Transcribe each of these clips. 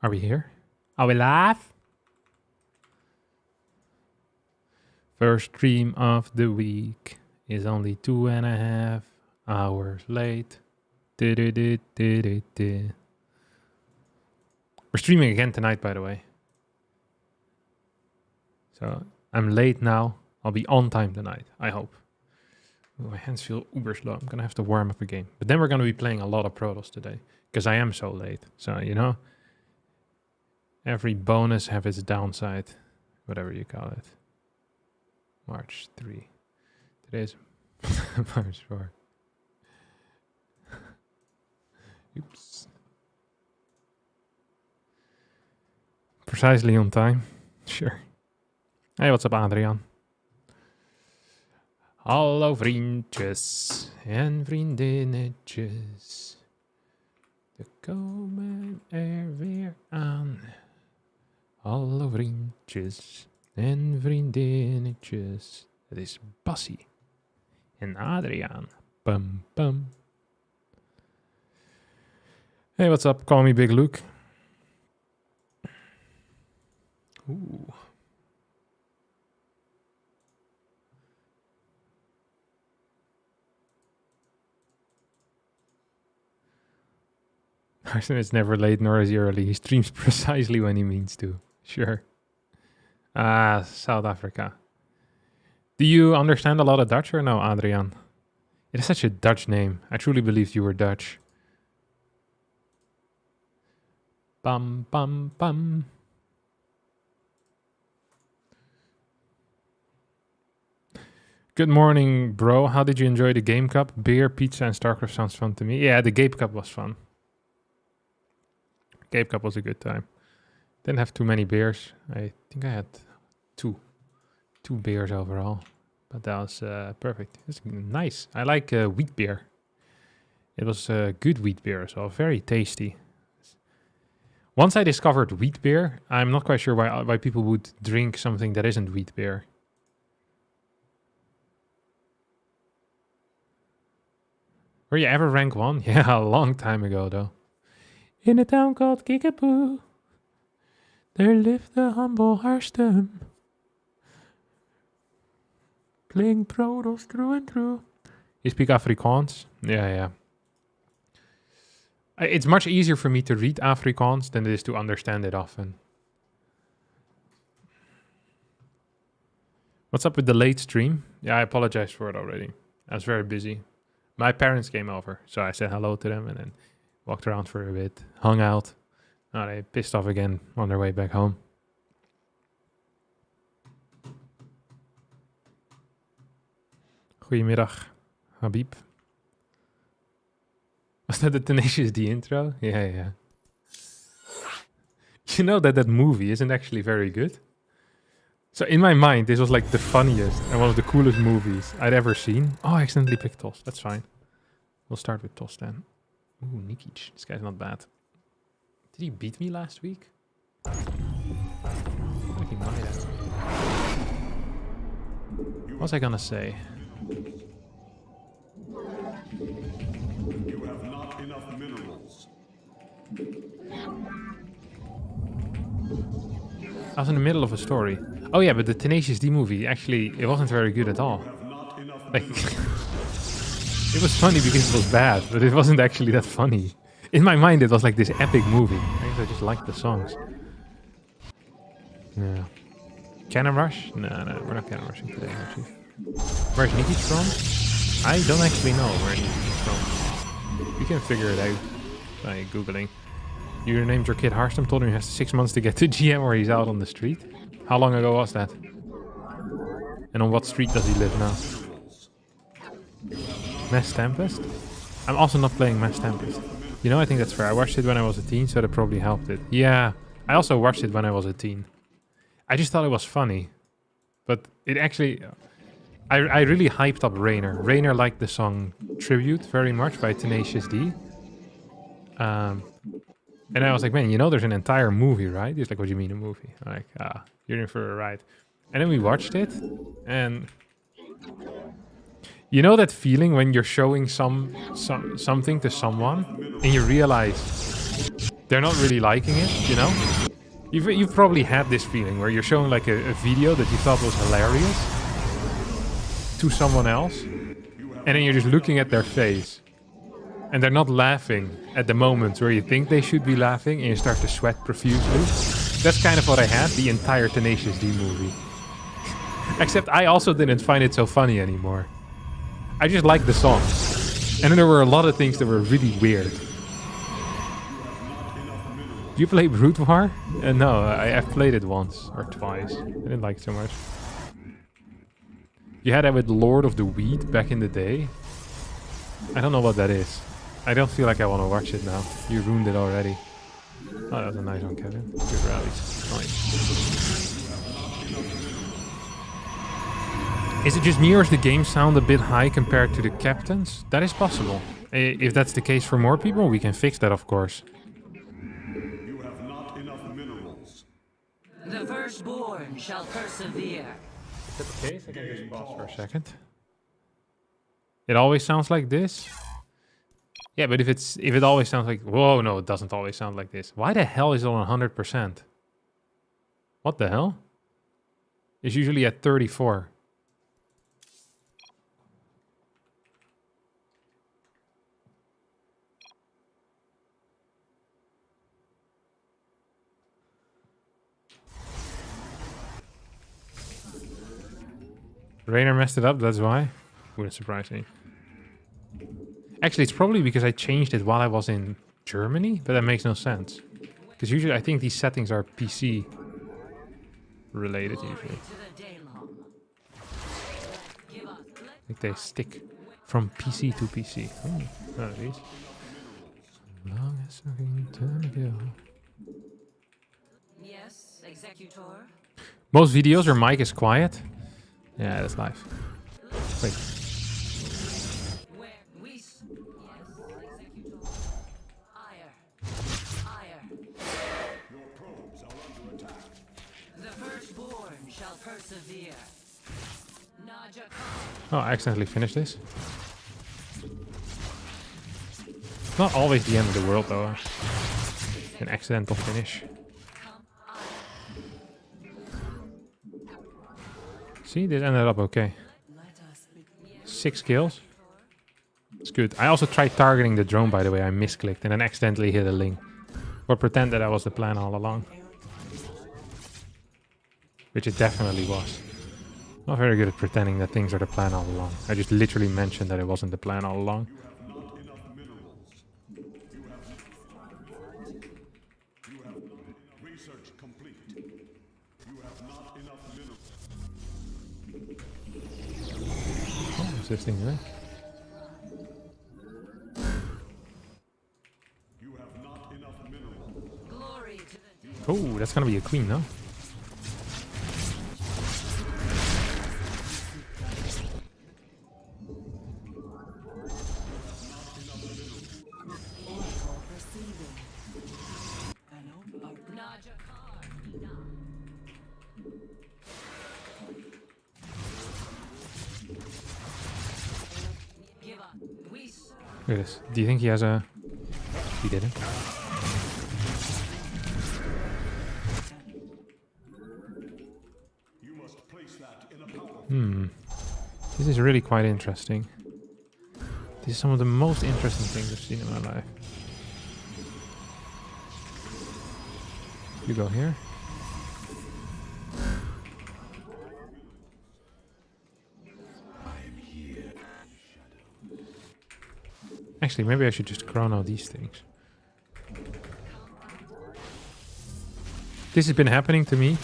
Are we here? Are we live? First stream of the week is only 2.5 hours late. We're streaming again tonight, by the way. So I'm late now. I'll be on time tonight, I hope. Ooh, my hands feel uber slow. I'm gonna have to warm up a game. But then we're gonna be playing a lot of Protos today, because I am so late. So, you know, every bonus have its downside, whatever you call it. March 3. Today's March 4. Oops. Precisely on time. Sure. Hey, what's up, Adrian? Hallo vriendjes en vriendinnetjes. We komen er weer aan. Hallo vriendjes en vriendinnetjes. Het is Bassie en Adriaan. Pum pum. Hey, what's up? Call me Big Luke. Oeh. Harstem is never late nor is he early. He streams precisely when he means to. Sure. Ah, South Africa. Do you understand a lot of Dutch or no, Adrian? It is such a Dutch name. I truly believed you were Dutch. Bum, bum, bum. Good morning, bro. How did you enjoy the Game Cup? Beer, pizza, and StarCraft sounds fun to me. Yeah, the Game Cup was fun. Game Cup was a good time. Didn't have too many beers. I think I had two beers overall. But that was perfect. It's nice. I like wheat beer. It was good wheat beer as well. Very tasty. Once I discovered wheat beer, I'm not quite sure why people would drink something that isn't wheat beer. Were you ever rank 1? Yeah, a long time ago though. In a town called Kickapoo, there lived a humble Harstem, playing Protos through and through. You speak Afrikaans? Yeah. It's much easier for me to read Afrikaans than it is to understand it often. What's up with the late stream? Yeah, I apologize for it already. I was very busy. My parents came over, so I said hello to them and then walked around for a bit, hung out. Now they pissed off again on their way back home. Goedemiddag, Habib. Was that the Tenacious D intro? Yeah. You know that movie isn't actually very good? So in my mind, this was like the funniest and one of the coolest movies I'd ever seen. Oh, I accidentally picked Tos. That's fine. We'll start with Tos then. Ooh, Nikic. This guy's not bad. Did he beat me last week? I think he might have. What was I gonna say? You have not enough minerals. I was in the middle of a story. Oh yeah, but the Tenacious D movie, actually, it wasn't very good at all. Like, it was funny because it was bad, but it wasn't actually that funny. In my mind, it was like this epic movie. I guess I just liked the songs. Yeah. Cannon Rush? No, we're not Cannon Rushing today, actually. Where's Nikic from? I don't actually know where Nikic's from. You can figure it out by Googling. You named your kid Harstem, told him he has 6 months to get to GM or he's out on the street. How long ago was that? And on what street does he live now? Mass Tempest? I'm also not playing Mass Tempest. You know, I think that's fair. I watched it when I was a teen, so that probably helped it. Yeah, I also watched it when I was a teen. I just thought it was funny. But it actually... I really hyped up Rainer. Rainer liked the song Tribute very much by Tenacious D. And I was like, man, you know there's an entire movie, right? He's like, what do you mean a movie? I'm like, you're in for a ride. And then we watched it, and you know that feeling when you're showing something to someone, and you realize they're not really liking it, you know? You've probably had this feeling where you're showing like a video that you thought was hilarious to someone else, and then you're just looking at their face, and they're not laughing at the moments where you think they should be laughing, and you start to sweat profusely. That's kind of what I had the entire Tenacious D movie. Except I also didn't find it so funny anymore. I just liked the songs. And then there were a lot of things that were really weird. Do you play Brood War? No, I've played it once or twice. I didn't like it so much. You had that with Lord of the Weed back in the day. I don't know what that is. I don't feel like I want to watch it now. You ruined it already. Oh, that was a nice one, Kevin. Good rallies. Nice. Is it just me or does the game sound a bit high compared to the captains? That is possible. If that's the case for more people, we can fix that, of course. You have not enough minerals. The firstborn shall persevere. Is that the case? I can just pause for a second. It always sounds like this? Yeah, but if it always sounds like... Whoa, no, it doesn't always sound like this. Why the hell is it on 100%? What the hell? It's usually at 34. Rainer messed it up, that's why. Wouldn't surprise me. Actually, it's probably because I changed it while I was in Germany, but that makes no sense. Because usually I think these settings are PC related usually. I think they stick from PC to PC. Oh, these. Long as fucking time ago. Yes, executor. Most videos your mic is quiet. Yeah, that's live. Wait. Your probes are under attack. The firstborn shall persevere. Oh, I accidentally finished this. Not always the end of the world though. An accidental finish. See, this ended up okay. 6 kills. It's good. I also tried targeting the drone, by the way. I misclicked and then accidentally hit a link. Or pretend that was the plan all along. Which it definitely was. Not very good at pretending that things are the plan all along. I just literally mentioned that it wasn't the plan all along. You have not enough research complete. You have not enough minerals. Oh, what's this thing there? You have not enough minerals. Glory to the dead. Oh, that's gonna be a queen, no? Look at this. Do you think he has a... He didn't. You must place that in a power. This is really quite interesting. This is some of the most interesting things I've seen in my life. You go here. Actually, maybe I should just chrono these things. This has been happening to me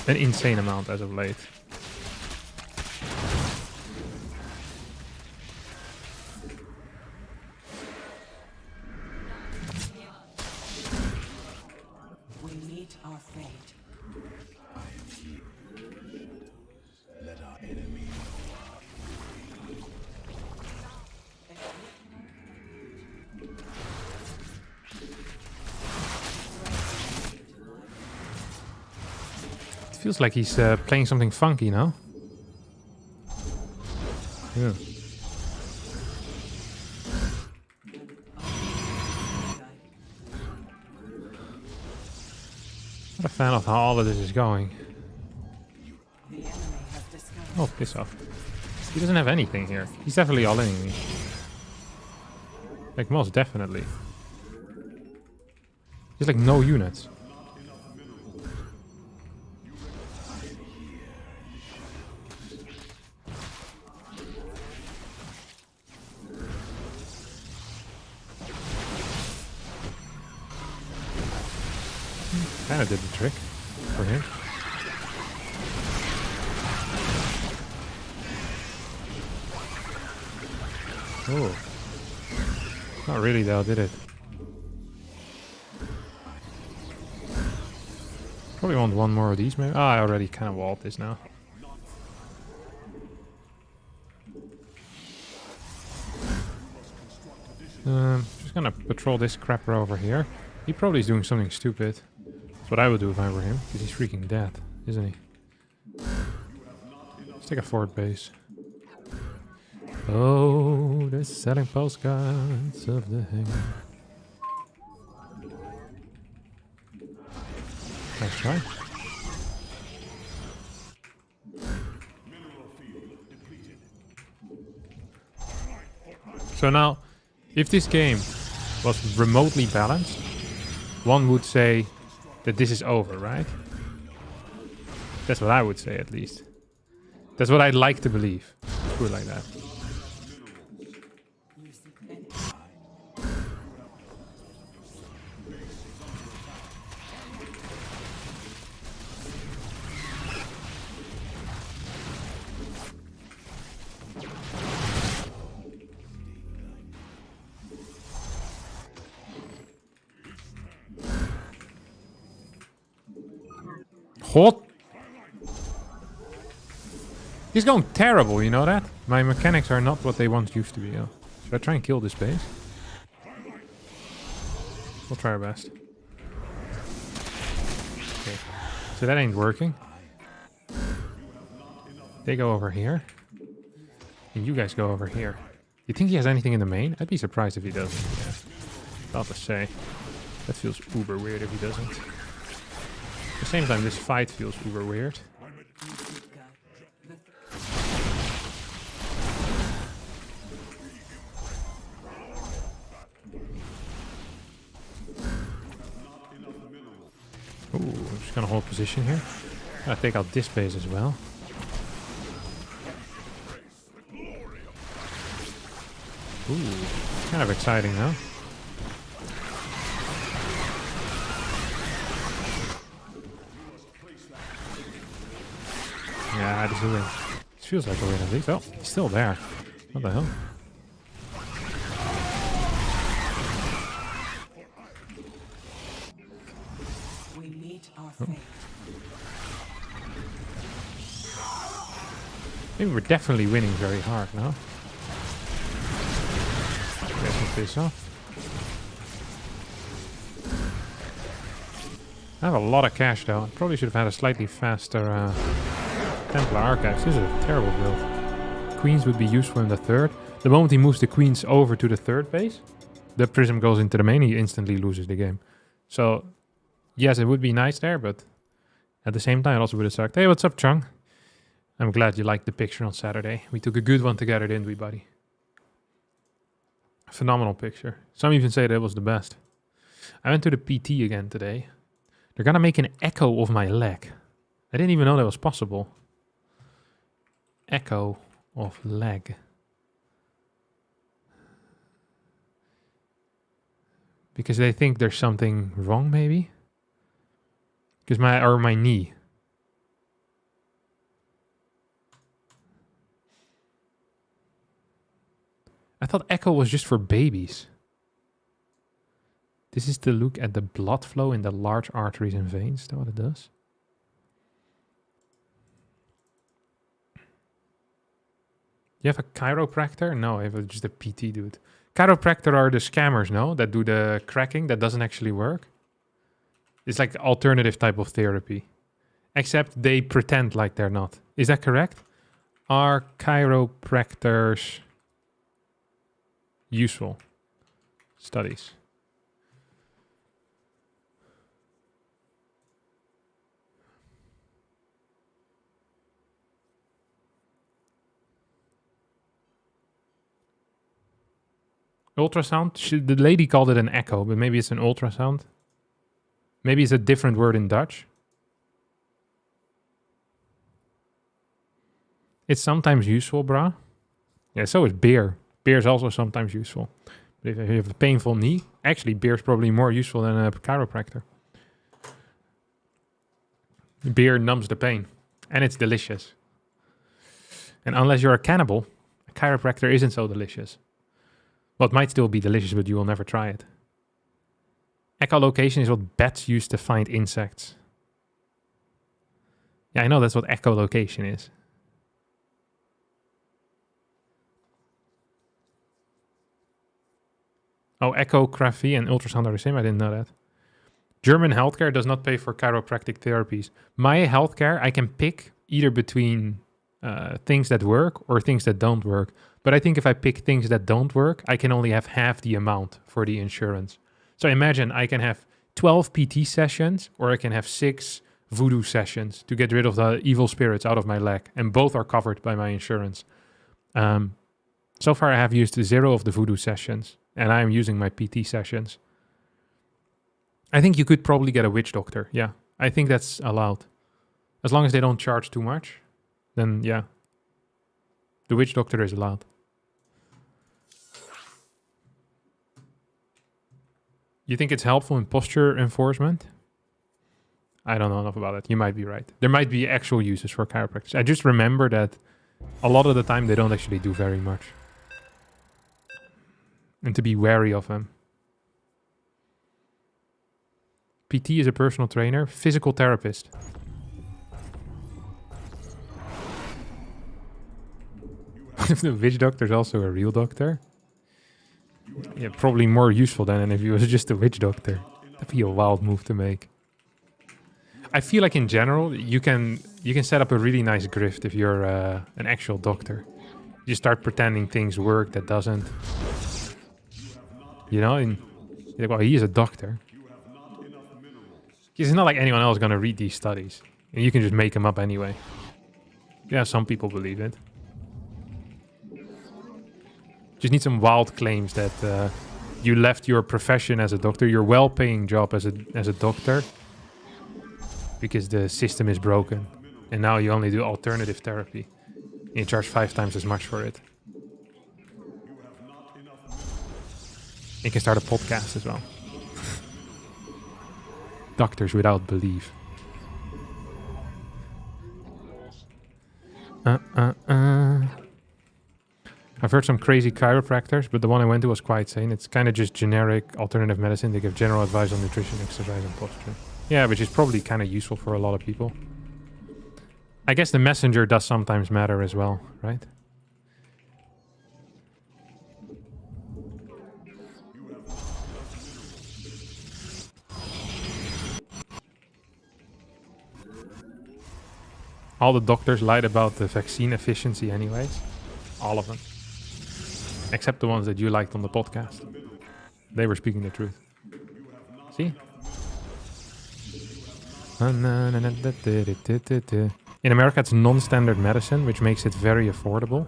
an insane amount as of late. We meet our fate. I am here. Let our enemy It feels like he's playing something funky now. Yeah. a fan of how all of this is going. The enemy has discovered. Oh, piss off. He doesn't have anything here. He's definitely all-inning me. Like, most definitely. He's like no units. Kinda did the trick for him. Oh. Not really though, did it? Probably want one more of these maybe. Ah, I already kind of walled this now. Just gonna patrol this crapper over here. He probably is doing something stupid. That's what I would do if I were him, because he's freaking dead, isn't he? Let's take a fort base. Oh, they're selling postcards of the hangar. Nice try. So now, if this game was remotely balanced, one would say that this is over, right? That's what I would say, at least. That's what I'd like to believe. Let's put it like that. Hot. He's going terrible, you know that? My mechanics are not what they once used to be. Oh. Should I try and kill this base? We'll try our best. Okay. So that ain't working. They go over here. And you guys go over here. You think he has anything in the main? I'd be surprised if he doesn't. Yeah. About to say. That feels uber weird if he doesn't. At the same time, this fight feels uber weird. Ooh, I'm just gonna hold position here. Gotta take out this base as well. Ooh, kind of exciting now. Yeah, this is a win. This feels like a win at least. Oh, he's still there. What the hell? We meet our fate. Maybe we're definitely winning very hard now. Get this off. I have a lot of cash though. I probably should have had a slightly faster Templar Archives. This is a terrible build. Queens would be useful in the third. The moment he moves the queens over to the third base, the prism goes into the main, he instantly loses the game. So, yes, it would be nice there, but at the same time, it also would have sucked. Hey, what's up, Chung? I'm glad you liked the picture on Saturday. We took a good one together, didn't we, buddy? Phenomenal picture. Some even say that it was the best. I went to the PT again today. They're gonna make an echo of my leg. I didn't even know that was possible. Echo of leg. Because they think there's something wrong, maybe? Because my knee. I thought echo was just for babies. This is to look at the blood flow in the large arteries and veins. Is that what it does? You have a chiropractor? No, I have just a PT dude. Chiropractor are the scammers, no? That do the cracking that doesn't actually work. It's like alternative type of therapy. Except they pretend like they're not. Is that correct? Are chiropractors useful? Studies. Ultrasound? The lady called it an echo, but maybe it's an ultrasound. Maybe it's a different word in Dutch. It's sometimes useful, brah. Yeah, so is beer. Beer is also sometimes useful. But if you have a painful knee, actually beer is probably more useful than a chiropractor. Beer numbs the pain. And it's delicious. And unless you're a cannibal, a chiropractor isn't so delicious. Well, it might still be delicious, but you will never try it. Echolocation is what bats use to find insects. Yeah, I know that's what echolocation is. Oh, echography and ultrasound are the same? I didn't know that. German healthcare does not pay for chiropractic therapies. My healthcare, I can pick either between things that work or things that don't work. But I think if I pick things that don't work, I can only have half the amount for the insurance. So imagine I can have 12 PT sessions or I can have 6 voodoo sessions to get rid of the evil spirits out of my leg. And both are covered by my insurance. So far I have used 0 of the voodoo sessions and I am using my PT sessions. I think you could probably get a witch doctor. Yeah, I think that's allowed. As long as they don't charge too much, then yeah. The witch doctor is allowed. You think it's helpful in posture enforcement? I don't know enough about it. You might be right. There might be actual uses for chiropractors. I just remember that a lot of the time they don't actually do very much. And to be wary of them. PT is a personal trainer. Physical therapist. What if the witch doctor is also a real doctor? Yeah, probably more useful than if he was just a witch doctor. That'd be a wild move to make. I feel like in general, you can set up a really nice grift if you're an actual doctor. You start pretending things work that doesn't. You know, and you're like, well, he is a doctor. It's not like anyone else is going to read these studies. And you can just make them up anyway. Yeah, some people believe it. Just need some wild claims that you left your profession as a doctor, your well-paying job as a doctor, because the system is broken, and now you only do alternative therapy. You charge 5 times as much for it. You can start a podcast as well. Doctors without belief. I've heard some crazy chiropractors, but the one I went to was quite sane. It's kind of just generic alternative medicine. They give general advice on nutrition, exercise, and posture. Yeah, which is probably kind of useful for a lot of people. I guess the messenger does sometimes matter as well, right? All the doctors lied about the vaccine efficiency anyways. All of them. Except the ones that you liked on the podcast. They were speaking the truth. See? In America, it's non-standard medicine, which makes it very affordable.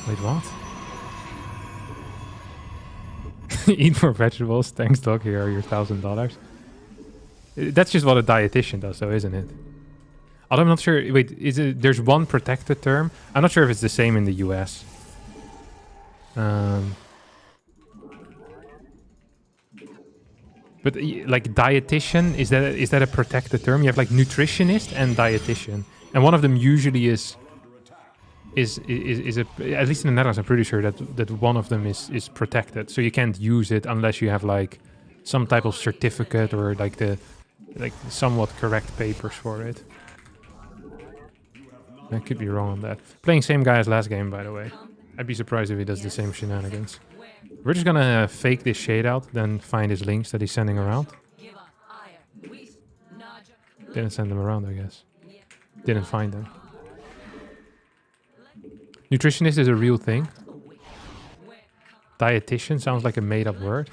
Wait, what? Eat more vegetables. Thanks, dog. Here are your $1,000. That's just what a dietitian does, though, isn't it? Although I'm not sure. Wait, is it? There's one protected term. I'm not sure if it's the same in the US. But like dietitian, is that a protected term? You have like nutritionist and dietitian, and one of them usually is a, at least in the Netherlands, I'm pretty sure that one of them is protected. So you can't use it unless you have like some type of certificate or like the somewhat correct papers for it. I could be wrong on that. Playing same guy as last game, by the way. I'd be surprised if he does the same shenanigans. We're just gonna fake this shade out, then find his links that he's sending around. Didn't send them around, I guess. Didn't find them. Nutritionist is a real thing. Dietitian sounds like a made-up word.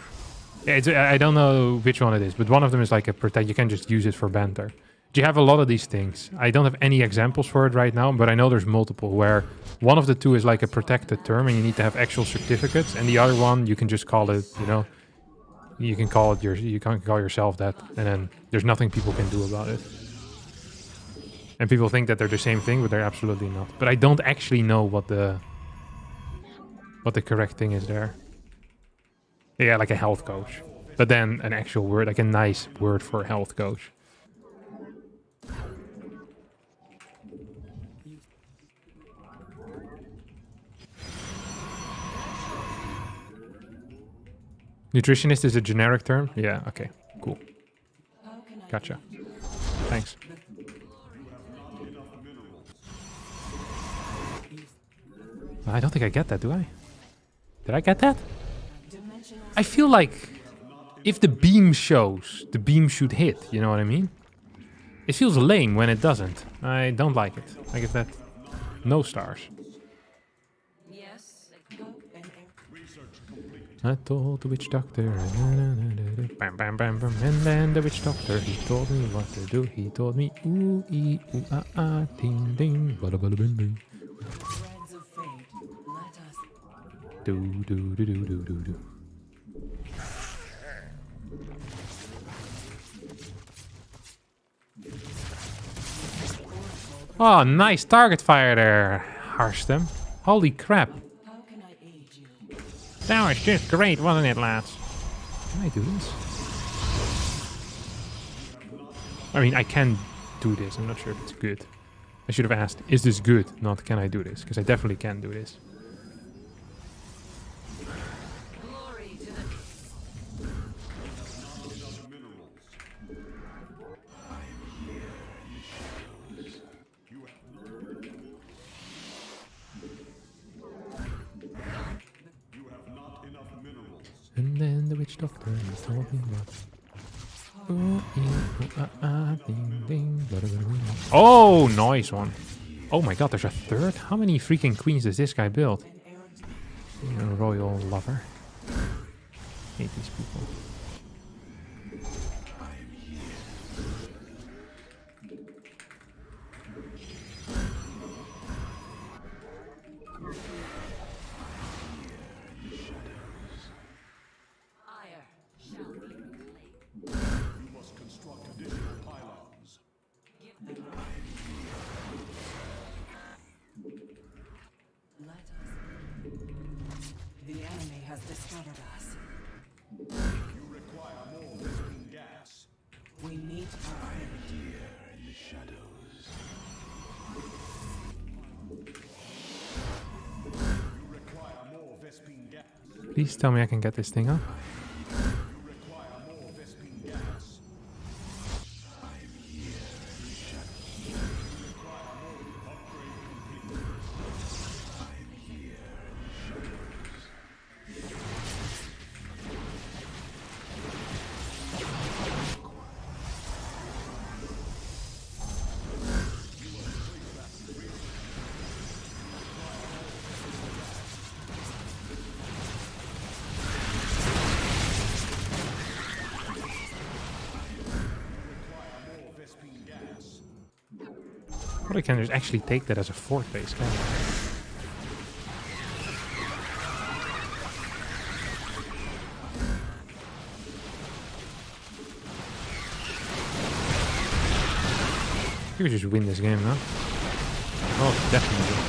Yeah, I don't know which one it is, but one of them is like a protect. You can just use it for banter. you have a lot of these things. I don't have any examples for it right now, but I know there's multiple where one of the two is like a protected term and you need to have actual certificates, and the other one you can just call it, you know, you can call it you can call yourself that, and then there's nothing people can do about it. And people think that they're the same thing, but they're absolutely not. But I don't actually know what the correct thing is there. Yeah, like a health coach. But then an actual word, like a nice word for health coach. Nutritionist is a generic term? Yeah, okay, cool. Gotcha. Thanks. I don't think I get that, do I? Did I get that? I feel like if the beam shows, the beam should hit, you know what I mean? It feels lame when it doesn't. I don't like it. I give that no stars. Yes. I told the witch doctor, bam, bam, bam, bam, and then the witch doctor, he told me what to do. He told me, ooh, ee, ooh, ah, ah, ding, ding, bada, bada, bing, bing. Threads of fate. Let us. Do, do, do, do, do, do, do. Oh, nice target fire there, Harstem. Holy crap. How can I aid you? That was just great, wasn't it, lads? Can I do this? I mean, I can do this. I'm not sure if it's good. I should have asked, is this good? Not, can I do this? Because I definitely can do this. Glory to the And then the witch doctor told me what. Ooh, ee, ooh, ah, ah, ding, ding, bada, bada, bada. Oh, nice one. Oh my god, there's a third? How many freaking queens does this guy build? You're a royal lover. Hate these people. fire shall be reclaimed. You must construct additional pylons. Let us. The enemy has discovered us. You require more Vespene gas. We meet our fate. You require more Vespene gas. Please tell me I can get this thing up. You require more Vespene gas. What I can do is actually take that as a fort base, can I? You could just win this game, no? Oh, definitely.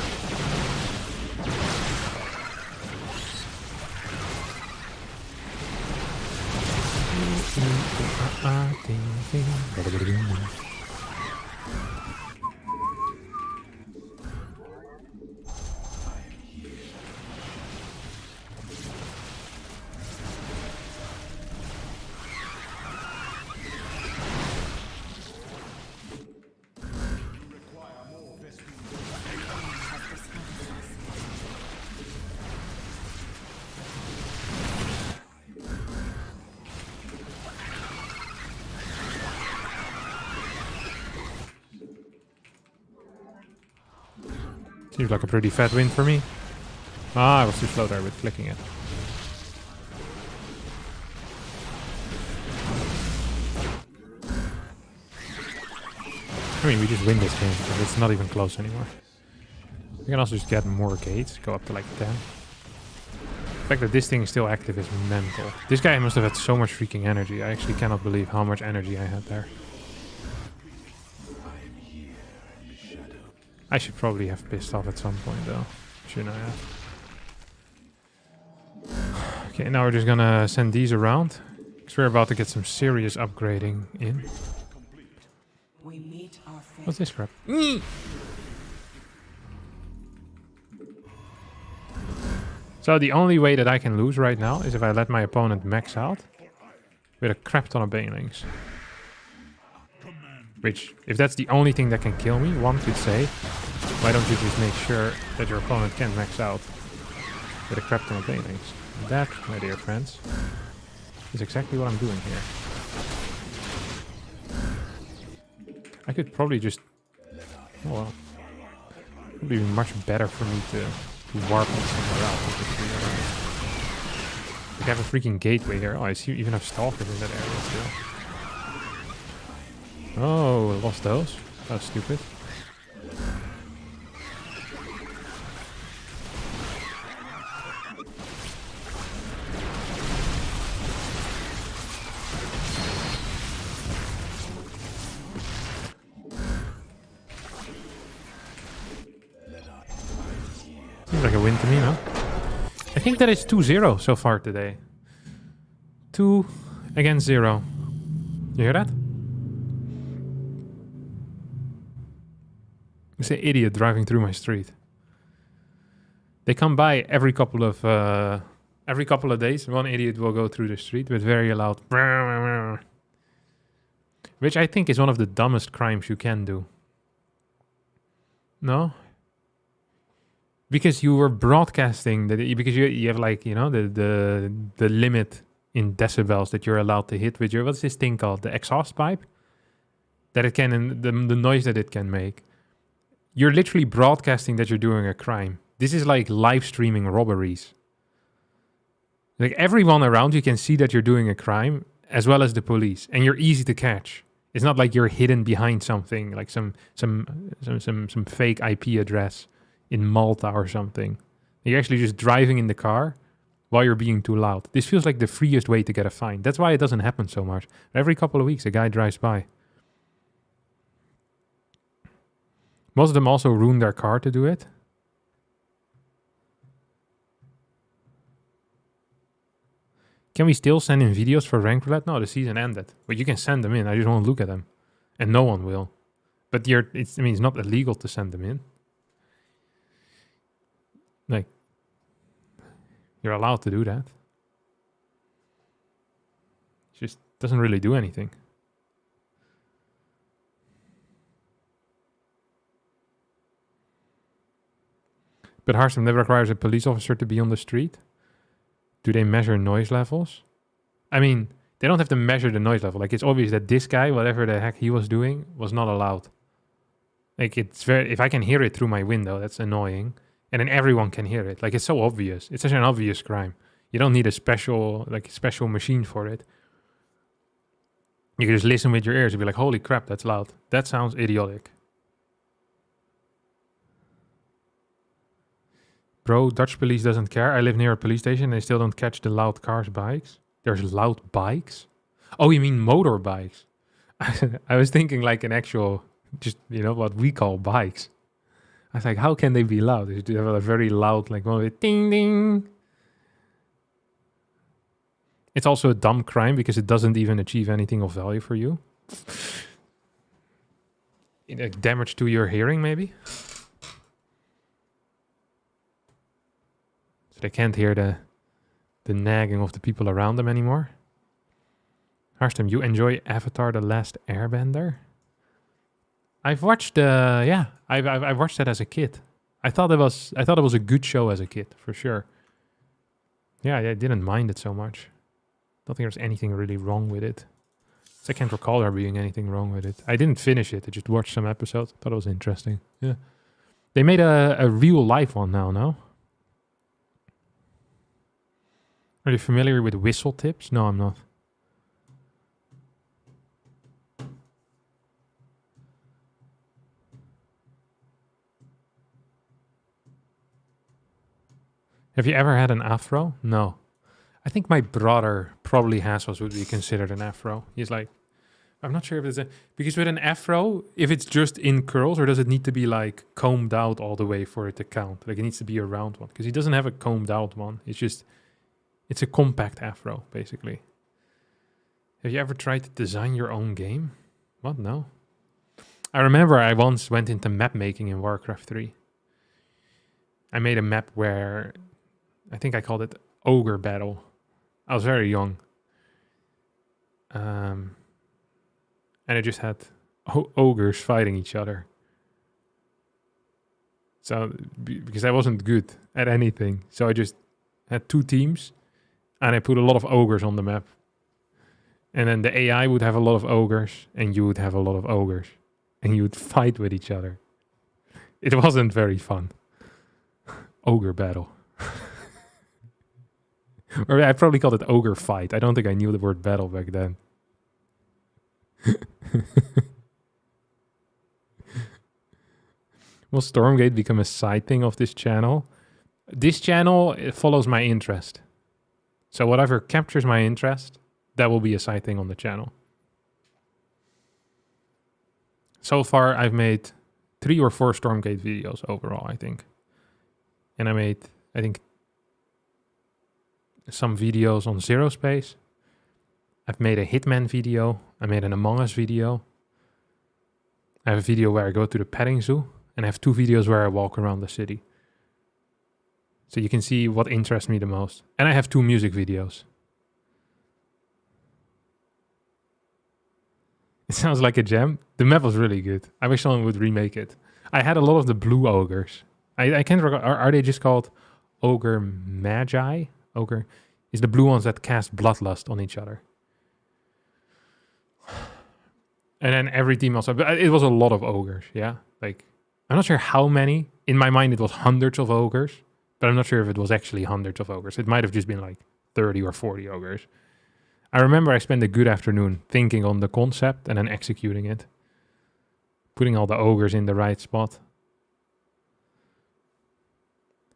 Seems like a pretty fat win for me. Ah, I was too slow there with clicking it. I mean, we just win this game, but it's not even close anymore. We can also just get more gates, go up to like 10. The fact that this thing is still active is mental. This guy must have had so much freaking energy. I actually cannot believe how much energy I had there. I should probably have pissed off at some point though. Shouldn't I have? Okay, now we're just gonna send these around. Because we're about to get some serious upgrading in. We meet our fate. What's this crap? So the only way that I can lose right now is if I let my opponent max out with a crap ton of banelings. Which, if that's the only thing that can kill me, one could say, why don't you just make sure that your opponent can max out with a crap ton of banelings? That, my dear friends, is exactly what I'm doing here. I could probably just... Oh well. It would be much better for me to warp it somewhere else. I have a freaking gateway here. Oh, I see you even have stalkers in that area still. Oh, I lost those. That was stupid. Seems like a win to me, no? I think that is 2-0 so far today. 2 against 0. You hear that? It's an idiot driving through my street. They come by every couple of days. One idiot will go through the street with very loud, which I think is one of the dumbest crimes you can do. No? Because you were broadcasting that, because you have like, you know, the limit in decibels that you're allowed to hit with your, what's this thing called, the exhaust pipe, that it can, and the noise that it can make. You're literally broadcasting that you're doing a crime. This is like live streaming robberies. Like everyone around you can see that you're doing a crime, as well as the police, and you're easy to catch. It's not like you're hidden behind something like some fake IP address in Malta or something. You're actually just driving in the car while you're being too loud. This feels like the freest way to get a fine. That's why it doesn't happen so much. Every couple of weeks, a guy drives by. Most of them also ruin their car to do it. Can we still send in videos for rank roulette? No, the season ended. But you can send them in. I just won't look at them. And no one will. But it's not illegal to send them in. Like, you're allowed to do that. It just doesn't really do anything. But Harstem never requires a police officer to be on the street. Do they measure noise levels? I mean, they don't have to measure the noise level. Like, it's obvious that this guy, whatever the heck he was doing, was not allowed. Like, it's very... If I can hear it through my window, that's annoying. And then everyone can hear it. Like, it's so obvious. It's such an obvious crime. You don't need a special machine for it. You can just listen with your ears and be like, holy crap, that's loud. That sounds idiotic. Bro, Dutch police doesn't care. I live near a police station. They still don't catch the loud cars, bikes. There's loud bikes? Oh, you mean motorbikes? I was thinking like an actual, just, you know, what we call bikes. I was like, how can they be loud? They have a very loud, like, one with ding, ding. It's also a dumb crime because it doesn't even achieve anything of value for you. Damage to your hearing, maybe? So they can't hear the nagging of the people around them anymore. Harstem, you enjoy Avatar: The Last Airbender? I've watched I watched that as a kid. I thought it was a good show as a kid, for sure. Yeah, I didn't mind it so much. Don't think there's anything really wrong with it. So I can't recall there being anything wrong with it. I didn't finish it. I just watched some episodes. Thought it was interesting. Yeah. They made a real life one now, no? Are you familiar with whistle tips? No, I'm not. Have you ever had an afro? No. I think my brother probably has what would be considered an afro. He's like, I'm not sure if it's a... Because with an afro, if it's just in curls, or does it need to be like combed out all the way for it to count? Like it needs to be a round one. Because he doesn't have a combed out one. It's just... It's a compact afro, basically. Have you ever tried to design your own game? What? No. I remember I once went into map making in Warcraft 3. I made a map where... I think I called it Ogre Battle. I was very young. And I just had ogres fighting each other. So, because I wasn't good at anything. So I just had 2 teams. And I put a lot of ogres on the map. And then the AI would have a lot of ogres. And you would have a lot of ogres. And you would fight with each other. It wasn't very fun. Ogre Battle. Or I probably called it ogre fight. I don't think I knew the word battle back then. Will Stormgate become a side thing of this channel? This channel, it follows my interest. So whatever captures my interest, that will be a side thing on the channel. So far, I've made 3 or 4 Stormgate videos overall, I think. And I made, I think, some videos on Zero Space. I've made a Hitman video. I made an Among Us video. I have a video where I go to the petting zoo. And I have 2 videos where I walk around the city. So you can see what interests me the most. And I have 2 music videos. It sounds like a gem. The map was really good. I wish someone would remake it. I had a lot of the blue ogres. I can't recall. Are they just called Ogre Magi? Ogre is the blue ones that cast Bloodlust on each other. And then every team also... But it was a lot of ogres, yeah? Like, I'm not sure how many. In my mind, it was hundreds of ogres. But I'm not sure if it was actually hundreds of ogres. It might have just been like 30 or 40 ogres. I remember I spent a good afternoon thinking on the concept and then executing it. Putting all the ogres in the right spot.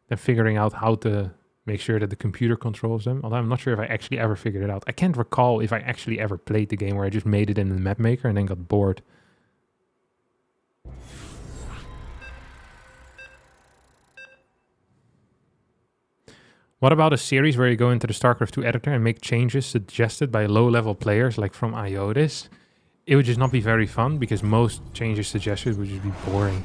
Then figuring out how to make sure that the computer controls them. Although I'm not sure if I actually ever figured it out. I can't recall if I actually ever played the game where I just made it in the map maker and then got bored. What about a series where you go into the StarCraft II editor and make changes suggested by low-level players like from IOTIS? It would just not be very fun because most changes suggested would just be boring.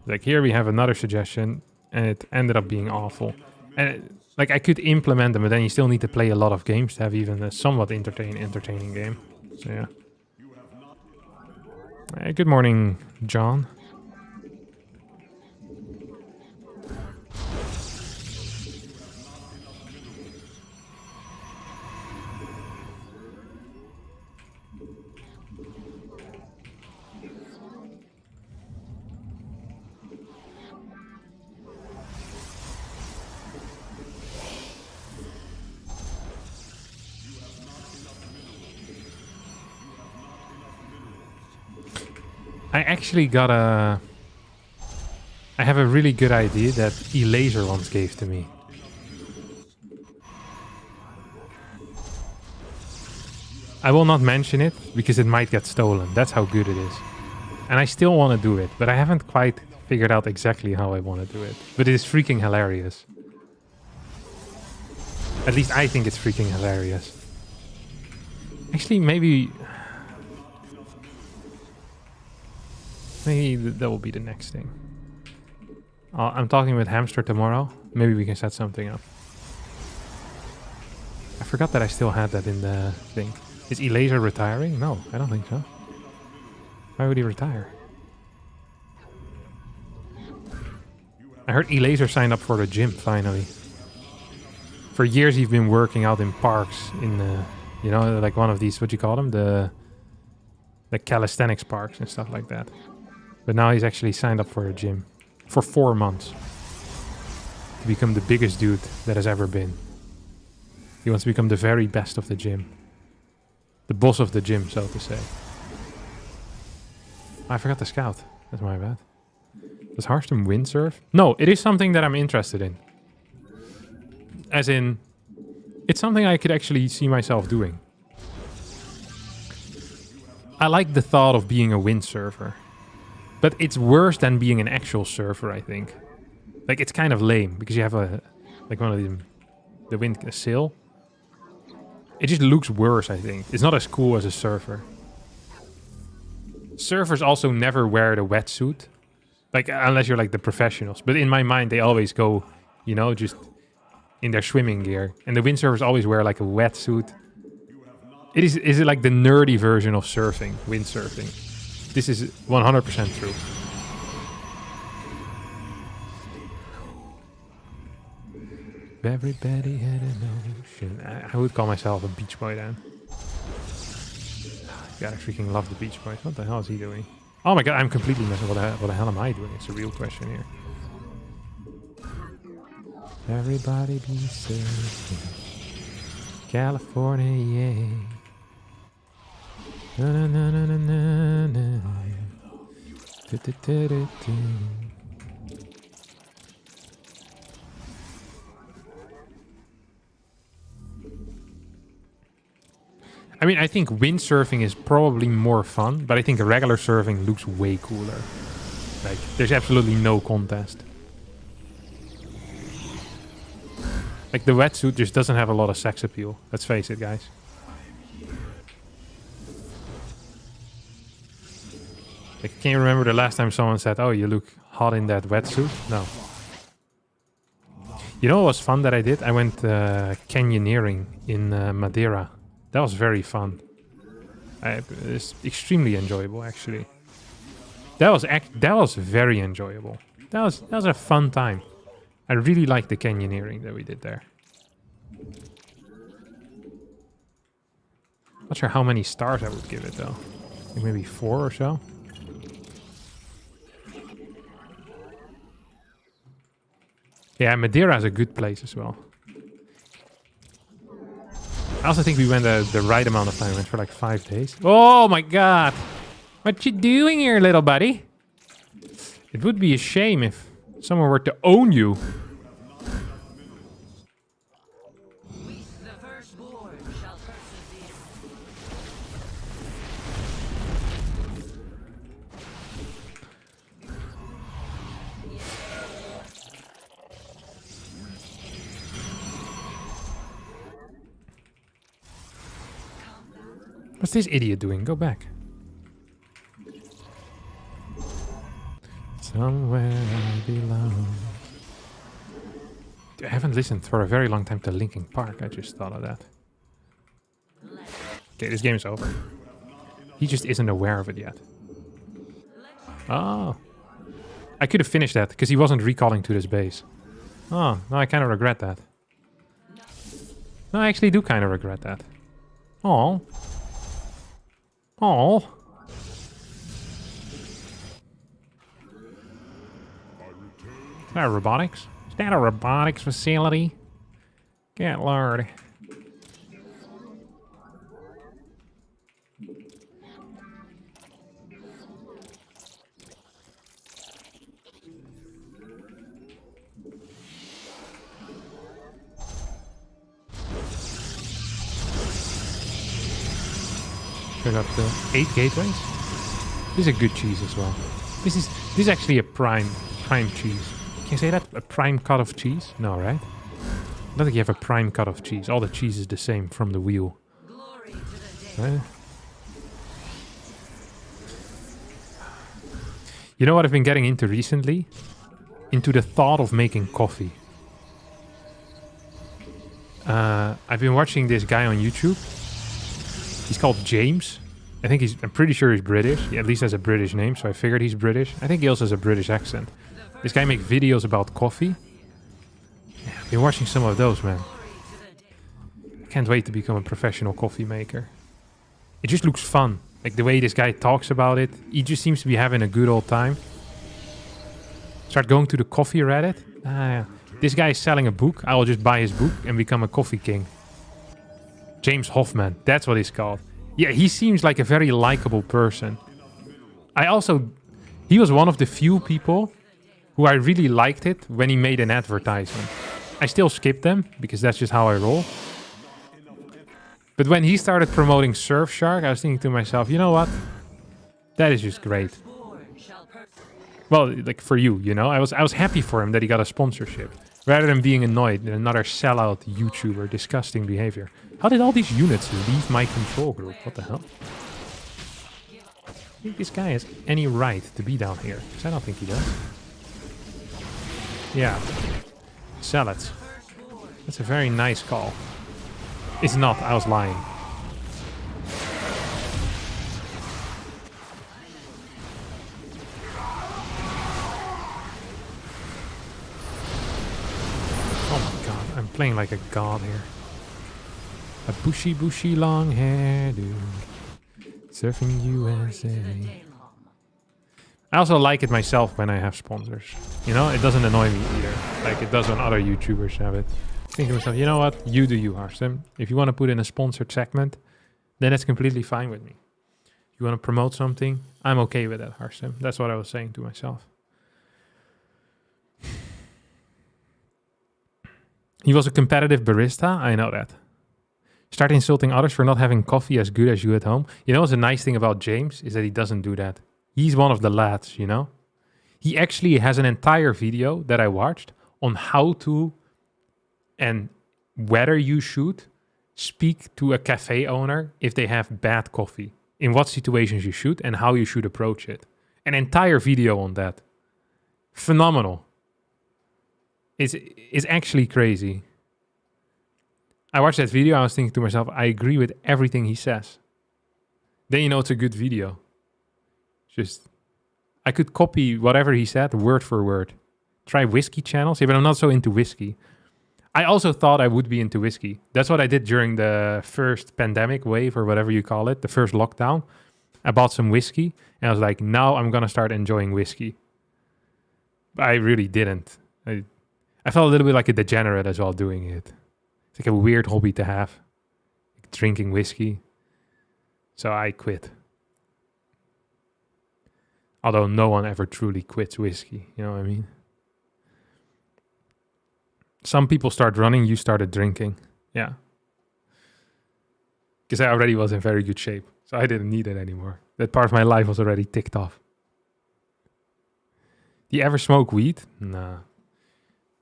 Like here we have another suggestion and it ended up being awful. And like I could implement them, but then you still need to play a lot of games to have even a somewhat entertaining game. So yeah. Good morning, John. I actually got I have a really good idea that Elaser once gave to me. I will not mention it because it might get stolen. That's how good it is. And I still want to do it, but I haven't quite figured out exactly how I want to do it. But it is freaking hilarious. At least I think it's freaking hilarious. Actually, maybe that will be the next thing. I'm talking with Hamster tomorrow. Maybe we can set something up. I forgot that I still had that in the thing. Is Elaser retiring? No, I don't think so. Why would he retire? I heard Elaser signed up for the gym, finally. For years he's been working out in parks in you know, like one of these, what do you call them? The calisthenics parks and stuff like that. But now he's actually signed up for a gym. For 4 months. To become the biggest dude that has ever been. He wants to become the very best of the gym. The boss of the gym, so to say. I forgot the scout. That's my bad. Does Harstem windsurf? No, it is something that I'm interested in. As in, it's something I could actually see myself doing. I like the thought of being a windsurfer. But it's worse than being an actual surfer, I think. Like, it's kind of lame, because you have a... like one of the wind sail. It just looks worse, I think. It's not as cool as a surfer. Surfers also never wear the wetsuit. Like, unless you're like the professionals. But in my mind, they always go, you know, just in their swimming gear. And the windsurfers always wear like a wetsuit. Is it like the nerdy version of surfing, windsurfing? This is 100% true. Everybody had an ocean. I would call myself a beach boy then. God, I freaking love the Beach Boys. What the hell is he doing? Oh my god, I'm completely missing what the hell am I doing? It's a real question here. Everybody be safe. California, yeah. Na na na na na na na. Du, du, du, du, du. I mean, I think windsurfing is probably more fun, but I think regular surfing looks way cooler. Like, there's absolutely no contest. Like, the wetsuit just doesn't have a lot of sex appeal. Let's face it, guys. Like, can you remember the last time someone said, oh, you look hot in that wetsuit? No. You know what was fun that I did? I went canyoneering in Madeira. That was very fun. It's extremely enjoyable, actually. That was very enjoyable. That was a fun time. I really liked the canyoneering that we did there. Not sure how many stars I would give it though. Like maybe 4 or so. Yeah, Madeira is a good place as well. I also think we went the right amount of time. We went for like 5 days. Oh my god! What you doing here, little buddy? It would be a shame if someone were to own you. The firstborn shall persevere. What's this idiot doing? Go back. Somewhere I belong. I haven't listened for a very long time to Linkin Park. I just thought of that. Okay, this game is over. He just isn't aware of it yet. Oh. I could have finished that because he wasn't recalling to this base. Oh, no, I kind of regret that. No, I actually do kind of regret that. Oh. Oh. Is that robotics? Is that a robotics facility? Good lord. Pick up the 8 gateways. This is a good cheese as well. This is actually a prime cheese. Can you say that? A prime cut of cheese? No, right? I don't think you have a prime cut of cheese. All the cheese is the same from the wheel. Right? You know what I've been getting into recently? Into the thought of making coffee. I've been watching this guy on YouTube. He's called James. I'm pretty sure he's British. He at least has a British name, so I figured he's British. I think he also has a British accent. This guy makes videos about coffee. Yeah, I've been watching some of those, man. I can't wait to become a professional coffee maker. It just looks fun. Like the way this guy talks about it. He just seems to be having a good old time. Start going to the coffee Reddit. Yeah. This guy is selling a book. I will just buy his book and become a coffee king. James Hoffman, that's what he's called. Yeah, he seems like a very likable person. He was one of the few people who I really liked it when he made an advertisement. I still skip them because that's just how I roll. But when he started promoting Surfshark, I was thinking to myself, you know what? That is just great. Born shall pers- Well, like for you, you know, I was happy for him that he got a sponsorship, rather than being annoyed at another sellout YouTuber, disgusting behavior. How did all these units leave my control group? What the hell? I think this guy has any right to be down here, because I don't think he does. Yeah. Sell it. That's a very nice call. It's not, I was lying. Oh my god, I'm playing like a god here. A bushy long hair dude. Surfing USA. I also like it myself when I have sponsors. You know, it doesn't annoy me either. Like it does when other YouTubers have it. I think to myself, you know what? You do you, Harstem. If you want to put in a sponsored segment, then it's completely fine with me. If you want to promote something, I'm okay with that, Harstem. That's what I was saying to myself. He was a competitive barista. I know that. Start insulting others for not having coffee as good as you at home. You know what's a nice thing about James is that he doesn't do that. He's one of the lads, you know? He actually has an entire video that I watched on how to and whether you should speak to a cafe owner if they have bad coffee. In what situations you should and how you should approach it. An entire video on that. Phenomenal. It's actually crazy. I watched that video, I was thinking to myself, I agree with everything he says. Then you know it's a good video. Just, I could copy whatever he said, word for word. Try whiskey channels. Yeah, but I'm not so into whiskey. I also thought I would be into whiskey. That's what I did during the first pandemic wave, or whatever you call it, the first lockdown. I bought some whiskey, and I was like, now I'm going to start enjoying whiskey. But I really didn't. I felt a little bit like a degenerate as well doing it. It's like a weird hobby to have, like drinking whiskey. So I quit. Although no one ever truly quits whiskey, you know what I mean? Some people start running, you started drinking. Yeah. Because I already was in very good shape, so I didn't need it anymore. That part of my life was already ticked off. Do you ever smoke weed? Nah,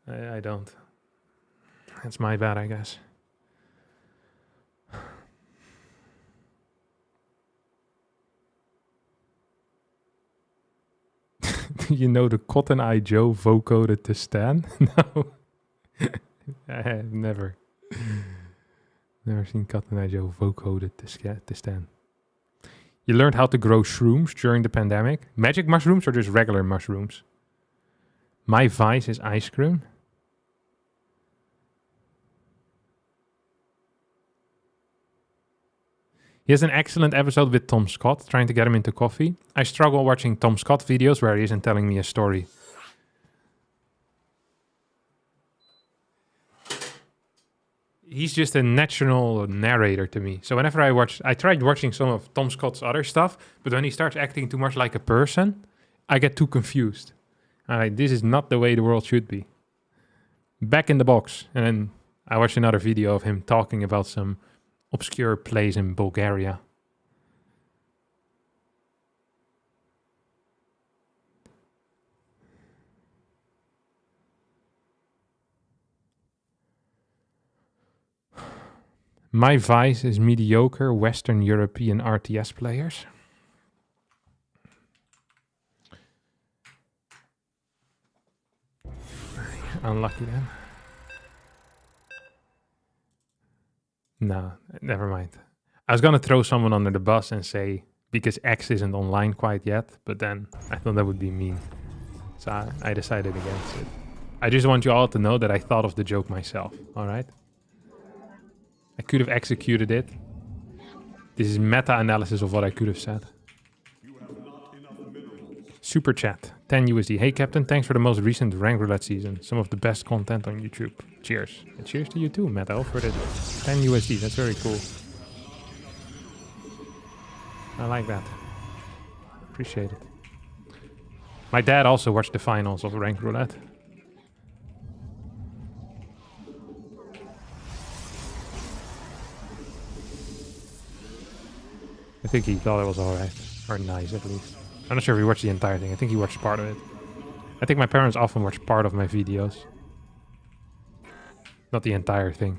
I don't. That's my bad, I guess. Do you know the Cotton Eye Joe vocoded to Stan? No. I have never seen Cotton Eye Joe vocoded to Stan. You learned how to grow shrooms during the pandemic? Magic mushrooms or just regular mushrooms? My vice is ice cream. He has an excellent episode with Tom Scott, trying to get him into coffee. I struggle watching Tom Scott videos where he isn't telling me a story. He's just a natural narrator to me. So whenever I tried watching some of Tom Scott's other stuff, but when he starts acting too much like a person, I get too confused. I'm like, this is not the way the world should be. Back in the box. And then I watched another video of him talking about some obscure place in Bulgaria. My vice is mediocre Western European RTS players. Unlucky then. No, never mind. I was gonna throw someone under the bus and say, because X isn't online quite yet, but then I thought that would be mean. So I decided against it. I just want you all to know that I thought of the joke myself, alright? I could have executed it. This is meta-analysis of what I could have said. Super chat, 10 USD. Hey Captain, thanks for the most recent rank roulette season. Some of the best content on YouTube. Cheers. And cheers to you too, Metal, for the 10 USD. That's very cool. I like that. Appreciate it. My dad also watched the finals of Ranked Roulette. I think he thought it was alright. Or nice, at least. I'm not sure if he watched the entire thing. I think he watched part of it. I think my parents often watch part of my videos. Not the entire thing.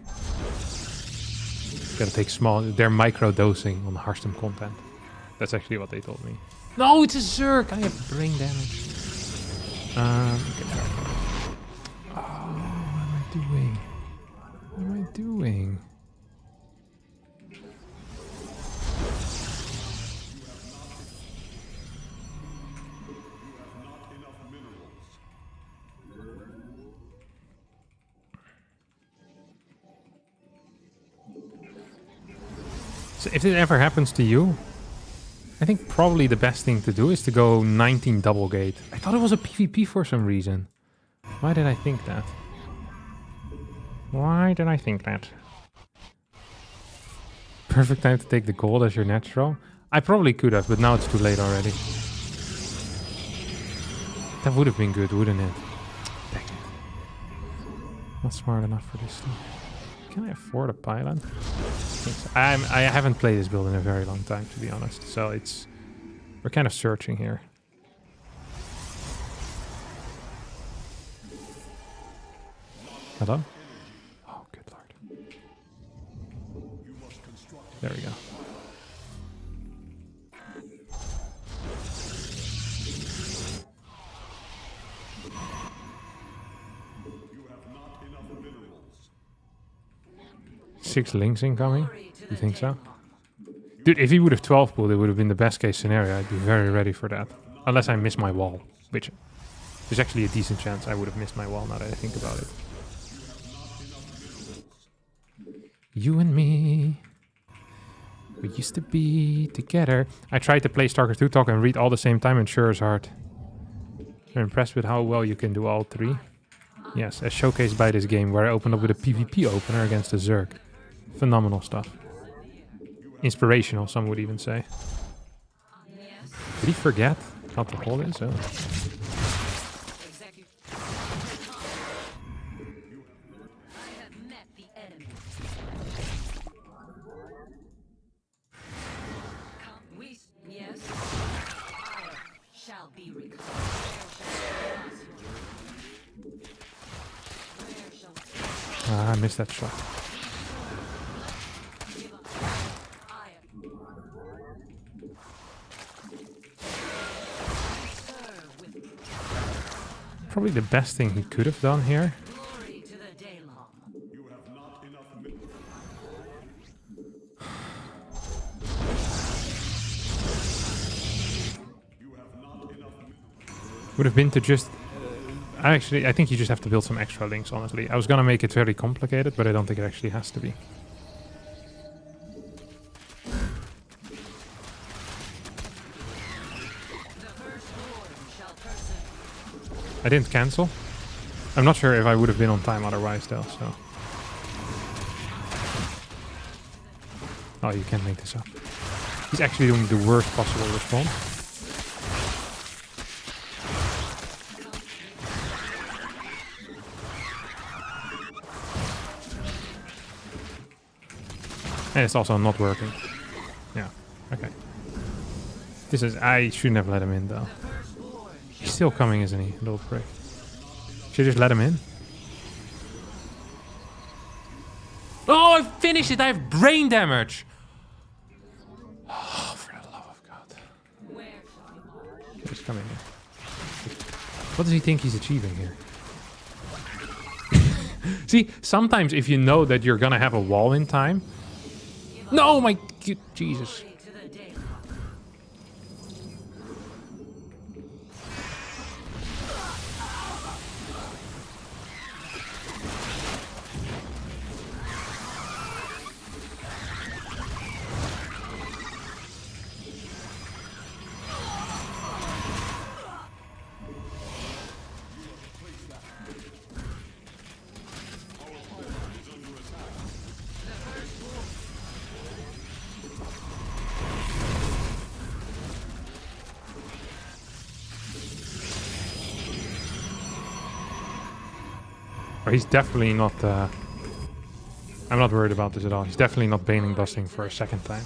Gotta take small... They're micro-dosing on Harstem content. That's actually what they told me. No, it's a Zerg! I have brain damage. Okay. Oh, what am I doing? What am I doing? So if it ever happens to you, I think probably the best thing to do is to go 19 double gate. I thought it was a PvP for some reason. Why did I think that? Why did I think that? Perfect time to take the gold as your natural. I probably could have, but now it's too late already. That would have been good, wouldn't it? Dang it. Not smart enough for this thing. Can I afford a pylon? I haven't played this build in a very long time, to be honest. So it's... We're kind of searching here. Hello? Oh, good lord. There we go. Six links incoming? You think so? Dude, if he would have 12 pulled, it would have been the best case scenario. I'd be very ready for that. Unless I miss my wall, which there's actually a decent chance I would have missed my wall now that I think about it. You and me, we used to be together. I tried to play StarCraft II talk and read all the same time, and sure is hard. I'm impressed with how well you can do all three. Yes, as showcased by this game where I opened up with a PvP opener against a Zerg. Phenomenal stuff. Inspirational, some would even say. Did he forget how to hold it? So. Ah, I missed that shot. Probably the best thing he could have done here. Would have been to just... I think you just have to build some extra links, honestly. I was gonna make it very complicated, but I don't think it actually has to be. I didn't cancel. I'm not sure if I would have been on time otherwise, though, so... Oh, you can't make this up. He's actually doing the worst possible response. And it's also not working. Yeah, okay. This is... I shouldn't have let him in, though. He's still coming, isn't he? Little prick. Should I just let him in? Oh, I finished it! I have brain damage! Oh, for the love of God. He's coming in. What does he think he's achieving here? See, sometimes if you know that you're gonna have a wall in time... No, my... Jesus. Or he's definitely not... I'm not worried about this at all. He's definitely not baning busting for a second time.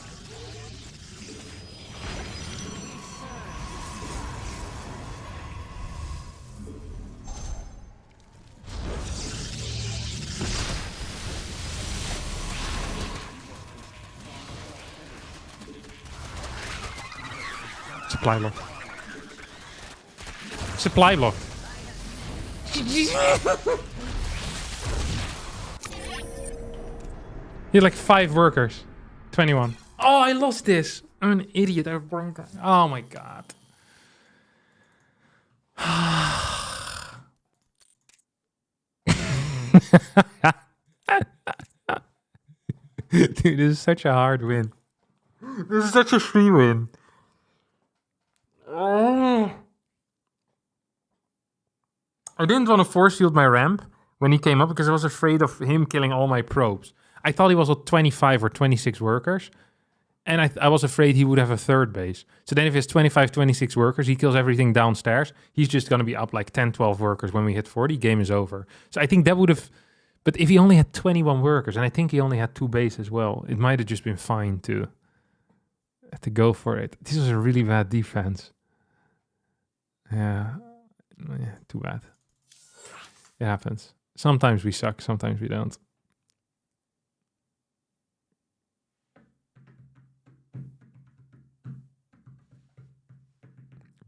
Supply lock. Supply lock. You're like 5 workers. 21. Oh, I lost this. I'm an idiot. I broke that. Oh my god. Dude, this is such a hard win. This is such a free win. Oh. I didn't want to force field my ramp when he came up because I was afraid of him killing all my probes. I thought he was at 25 or 26 workers. And I was afraid he would have a third base. So then if he has 25, 26 workers, he kills everything downstairs. He's just going to be up like 10, 12 workers when we hit 40. Game is over. So I think that would have... But if he only had 21 workers, and I think he only had 2 bases as well, it might have just been fine to go for it. This was a really bad defense. Yeah, too bad. It happens. Sometimes we suck, sometimes we don't.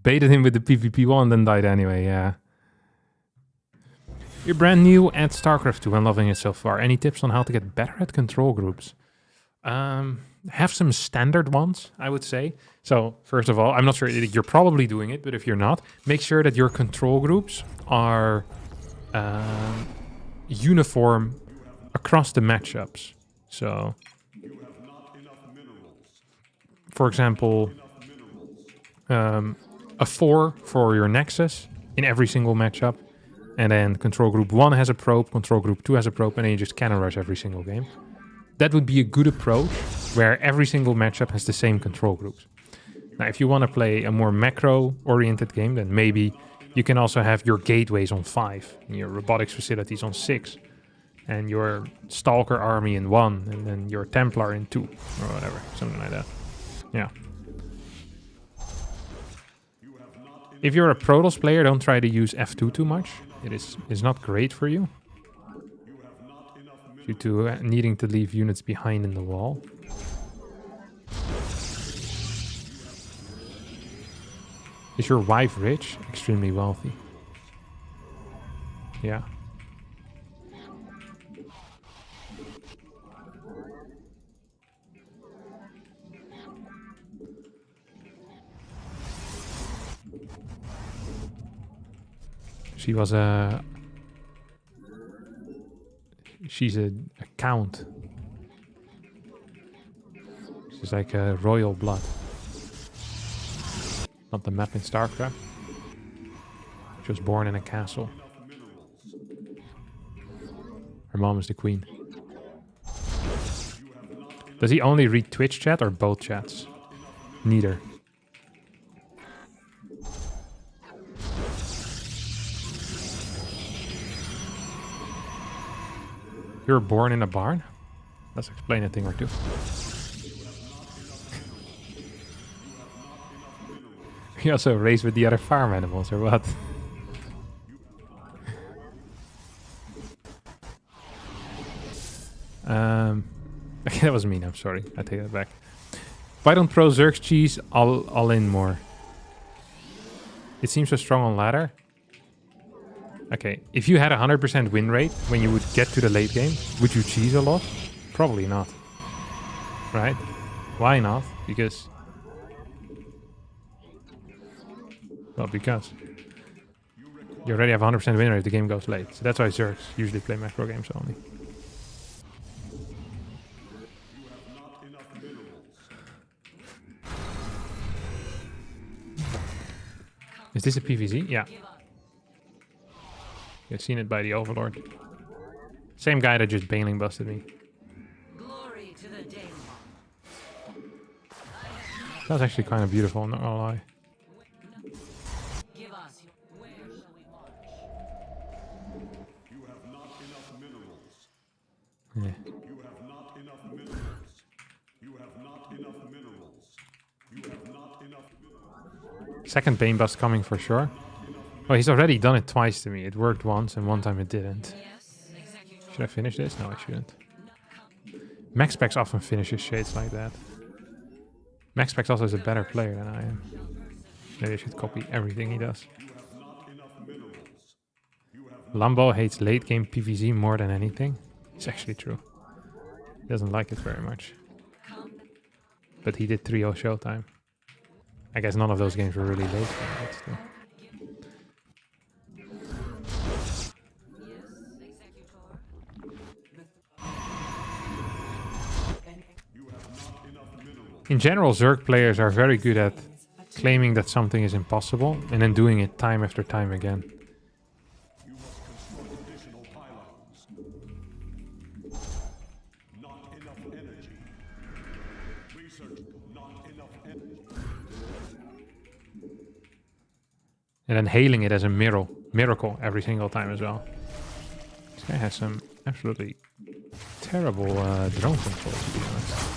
Baited him with the PvP one, then died anyway, yeah. You're brand new at StarCraft II and loving it so far. Any tips on how to get better at control groups? Have some standard ones, I would say. So, first of all, I'm not sure you're probably doing it, but if you're not, make sure that your control groups are uniform across the matchups. So, for example, a 4 for your Nexus in every single matchup. And then control group 1 has a probe, control group 2 has a probe, and then you just cannon rush every single game. That would be a good approach where every single matchup has the same control groups. Now, if you want to play a more macro-oriented game, then maybe you can also have your gateways on 5, and your robotics facilities on 6, and your Stalker army in 1, and then your Templar in 2, or whatever, something like that. Yeah. If you're a Protos player, don't try to use F2 too much. It's not great for you. Due to needing to leave units behind in the wall. Is your wife rich? Extremely wealthy. Yeah. She was a... She's a count. She's like a royal blood. Not the map in StarCraft. She was born in a castle. Her mom is the queen. Does he only read Twitch chat or both chats? Neither. You were born in a barn? Let's explain a thing or two. You also raised with the other farm animals, or what? Okay, that was mean, I'm sorry. I take that back. Why don't pro Zerx cheese all in more? It seems so strong on ladder. Okay, if you had a 100% win rate when you would get to the late game, would you cheese a lot? Probably not. Right? Why not? Because... Well, because... You already have 100% win rate if the game goes late. So that's why Zerx usually play macro games only. Is this a PVZ? Yeah. You've seen it by the Overlord. Same guy that just bailing busted me. Glory to the day. That was actually kind of beautiful, not gonna lie. Give us where shall we march? Yeah. You have not enough minerals. You have not enough minerals. You have not enough minerals. Second Bane Bust coming for sure. Oh, he's already done it twice to me. It worked once and one time it didn't. Should I finish this? No, I shouldn't. Max Specs often finishes shades like that. Max Specs also is a better player than I am. Maybe I should copy everything he does. Lambo hates late game PvZ more than anything. It's actually true. He doesn't like it very much. But he did 3-0 Showtime. I guess none of those games were really late for him, but still. In general, Zerg players are very good at claiming that something is impossible and then doing it time after time again. You must construct additional pylons. Not enough energy. Research, not enough energy. And then hailing it as a miracle every single time as well. This guy has some absolutely terrible drone control, to be honest.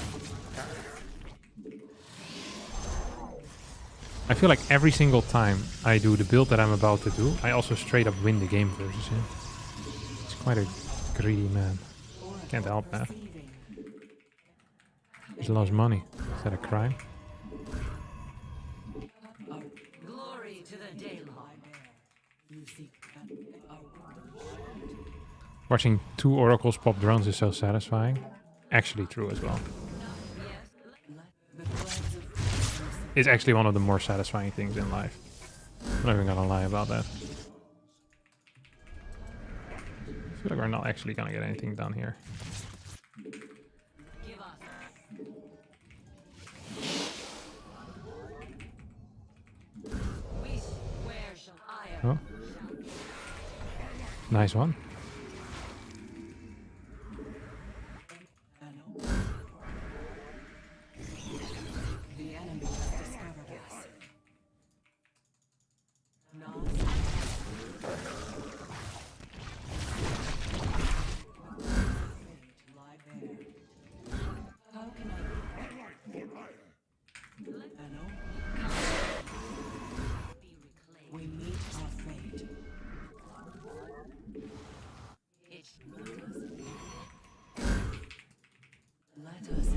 I feel like every single time I do the build that I'm about to do, I also straight up win the game versus him. He's quite a greedy man. Can't help that. He's lost money. Is that a crime? Glory to the daylight. Watching 2 oracles pop drones is so satisfying. Actually true as well. It's actually one of the more satisfying things in life. I'm not even gonna lie about that. I feel like we're not actually gonna get anything done here. Give us. Where shall I? Oh. Nice one. The enemy has discovered us. How can I be reclaimed? We meet our fate. Let us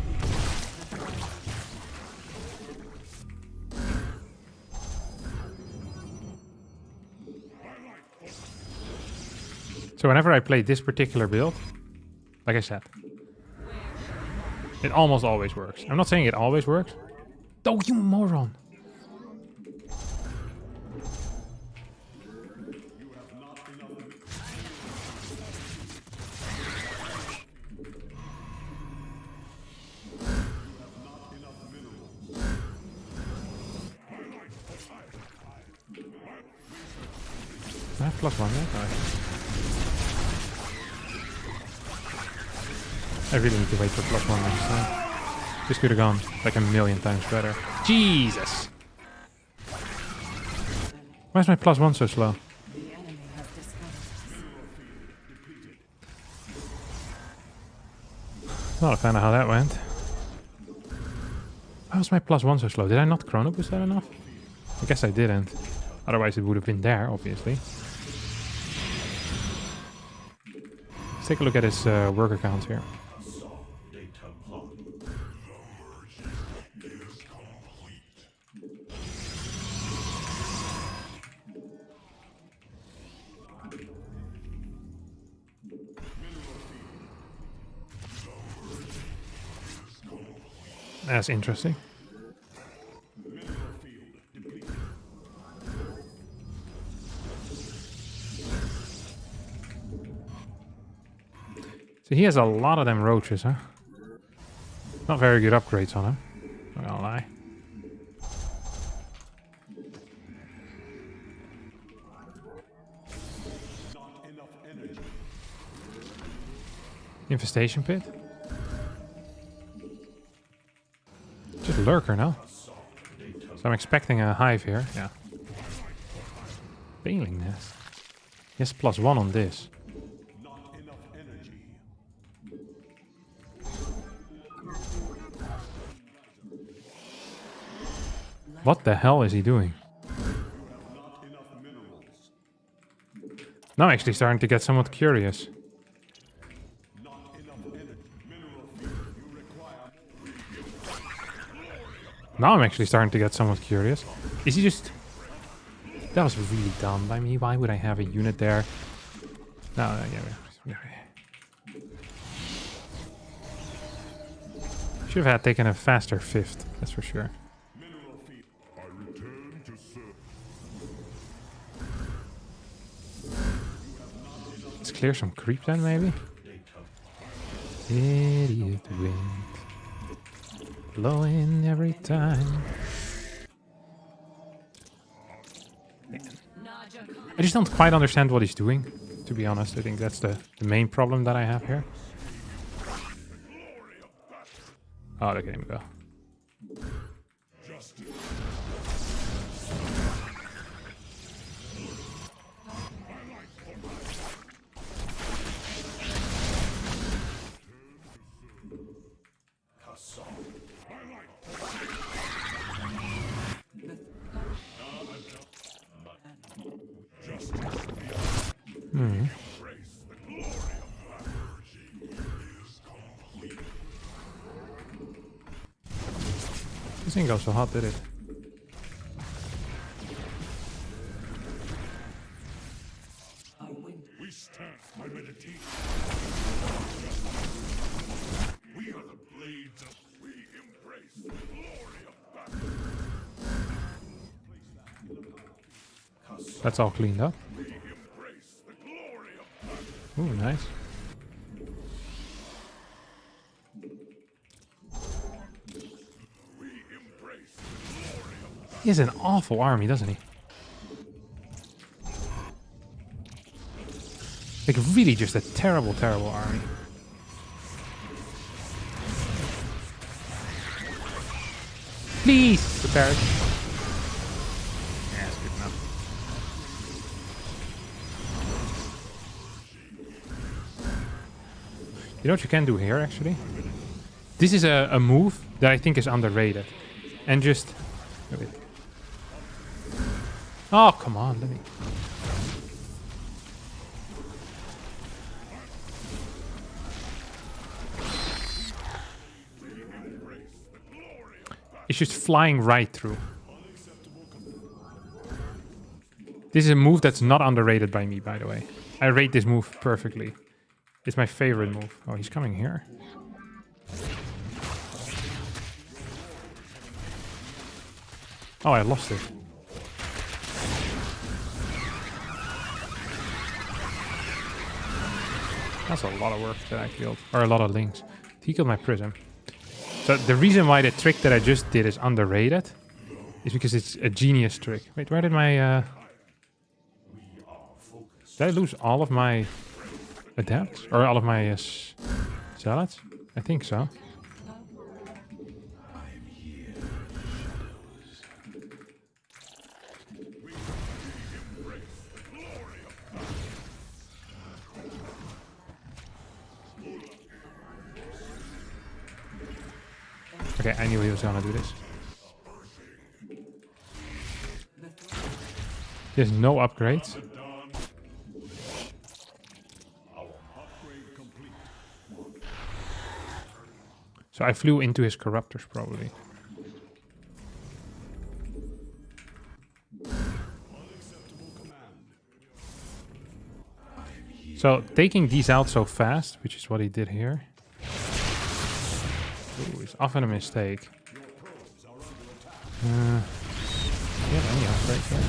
So whenever I play this particular build, like I said, it almost always works. I'm not saying it always works. Oh, you moron! I have +1 yet? I really need to wait for +1 next time. This could have gone like a million times better. Jesus! Why is my +1 so slow? Not a fan of how that went. Why was my +1 so slow? Did I not chrono boost that enough? I guess I didn't. Otherwise it would have been there, obviously. Let's take a look at his work account here. That's interesting. So he has a lot of them roaches, huh? Not very good upgrades on him. Not gonna lie. Infestation pit? Just lurker, no? So I'm expecting a hive here, yeah. Baneling nest. Yes, +1 on this. What the hell is he doing? Not enough minerals. Now I'm actually starting to get somewhat curious. Not enough energy. Mineral field. You require Now I'm actually starting to get somewhat curious. Is he just... That was really dumb by me. Why would I have a unit there? No, yeah. Should have had taken a faster 5th, that's for sure. mineral field. I return to serve. Let's clear some creep then, maybe? Idiot wind. Blowing every time. I just don't quite understand what he's doing, to be honest. I think that's the main problem that I have here. Oh, look at him go. This didn't go so hot, did it? We stand by meditation. We are the blades of. We embrace the glory of battle. That's all cleaned up. We embrace the glory of battle. Ooh, nice. We embrace the glory of battle. He has an awful army, doesn't he? Like, really just a terrible, terrible army. Please! The barracks. Yeah, that's good enough. You know what you can do here, actually? This is a move that I think is underrated. And just... Wait. Oh, come on, let me... It's just flying right through. This is a move that's not underrated by me, by the way. I rate this move perfectly. It's my favorite move. Oh, he's coming here. Oh, I lost it. That's a lot of work that I killed. Or a lot of links. He killed my prism. So the reason why the trick that I just did is underrated is because it's a genius trick. Wait, where did my... Did I lose all of my adepts? Or all of my zealots? I think so. Okay, I knew he was gonna do this. There's no upgrades. So I flew into his corruptors, probably. So taking these out so fast, which is what he did here. Ooh, it's often a mistake. Yeah, any upgrades there?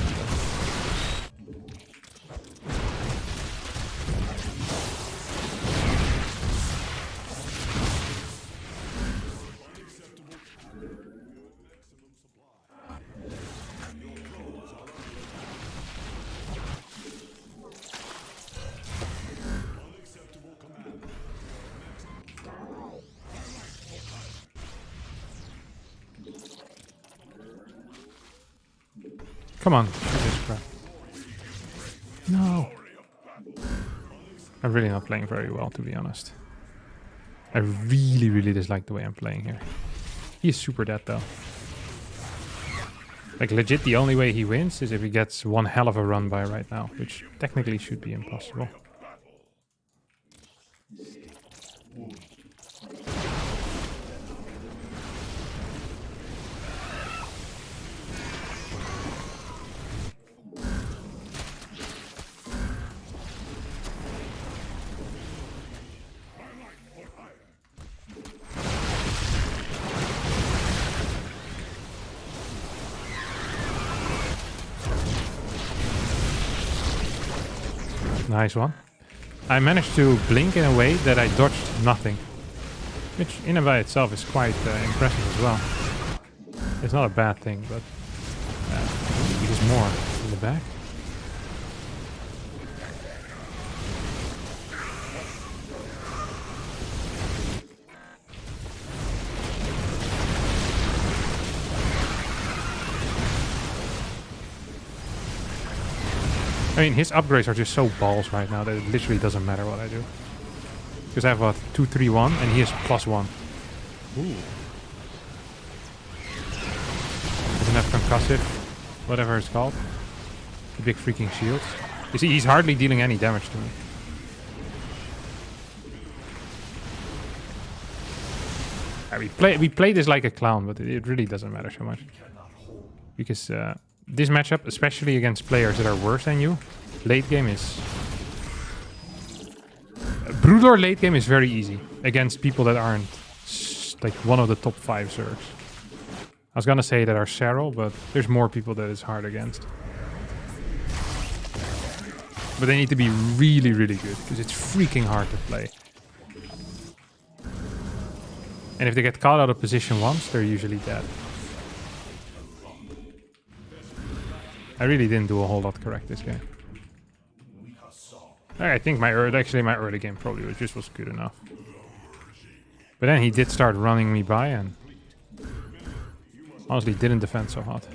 Come on, this crap. No. I'm really not playing very well, to be honest. I really, really dislike the way I'm playing here. He is super dead, though. Like, legit, the only way he wins is if he gets one hell of a run by right now, which technically should be impossible. Nice one. I managed to blink in a way that I dodged nothing, which in and by itself is quite impressive as well. It's not a bad thing, but there's more in the back. I mean, his upgrades are just so balls right now that it literally doesn't matter what I do. Because I have, what, 2, 3, 1, and he has +1. Ooh. Doesn't have concussive, whatever it's called. The big freaking shields. You see, he's hardly dealing any damage to me. We play this like a clown, but it really doesn't matter so much. Because this matchup, especially against players that are worse than you, late game is... Broodlord late game is very easy against people that aren't like one of the top 5 Zergs. I was gonna say that are Serral, but there's more people that it's hard against. But they need to be really, really good, because it's freaking hard to play. And if they get caught out of position once, they're usually dead. I really didn't do a whole lot correct this game. I think my early game probably was good enough. But then he did start running me by and honestly didn't defend so hot.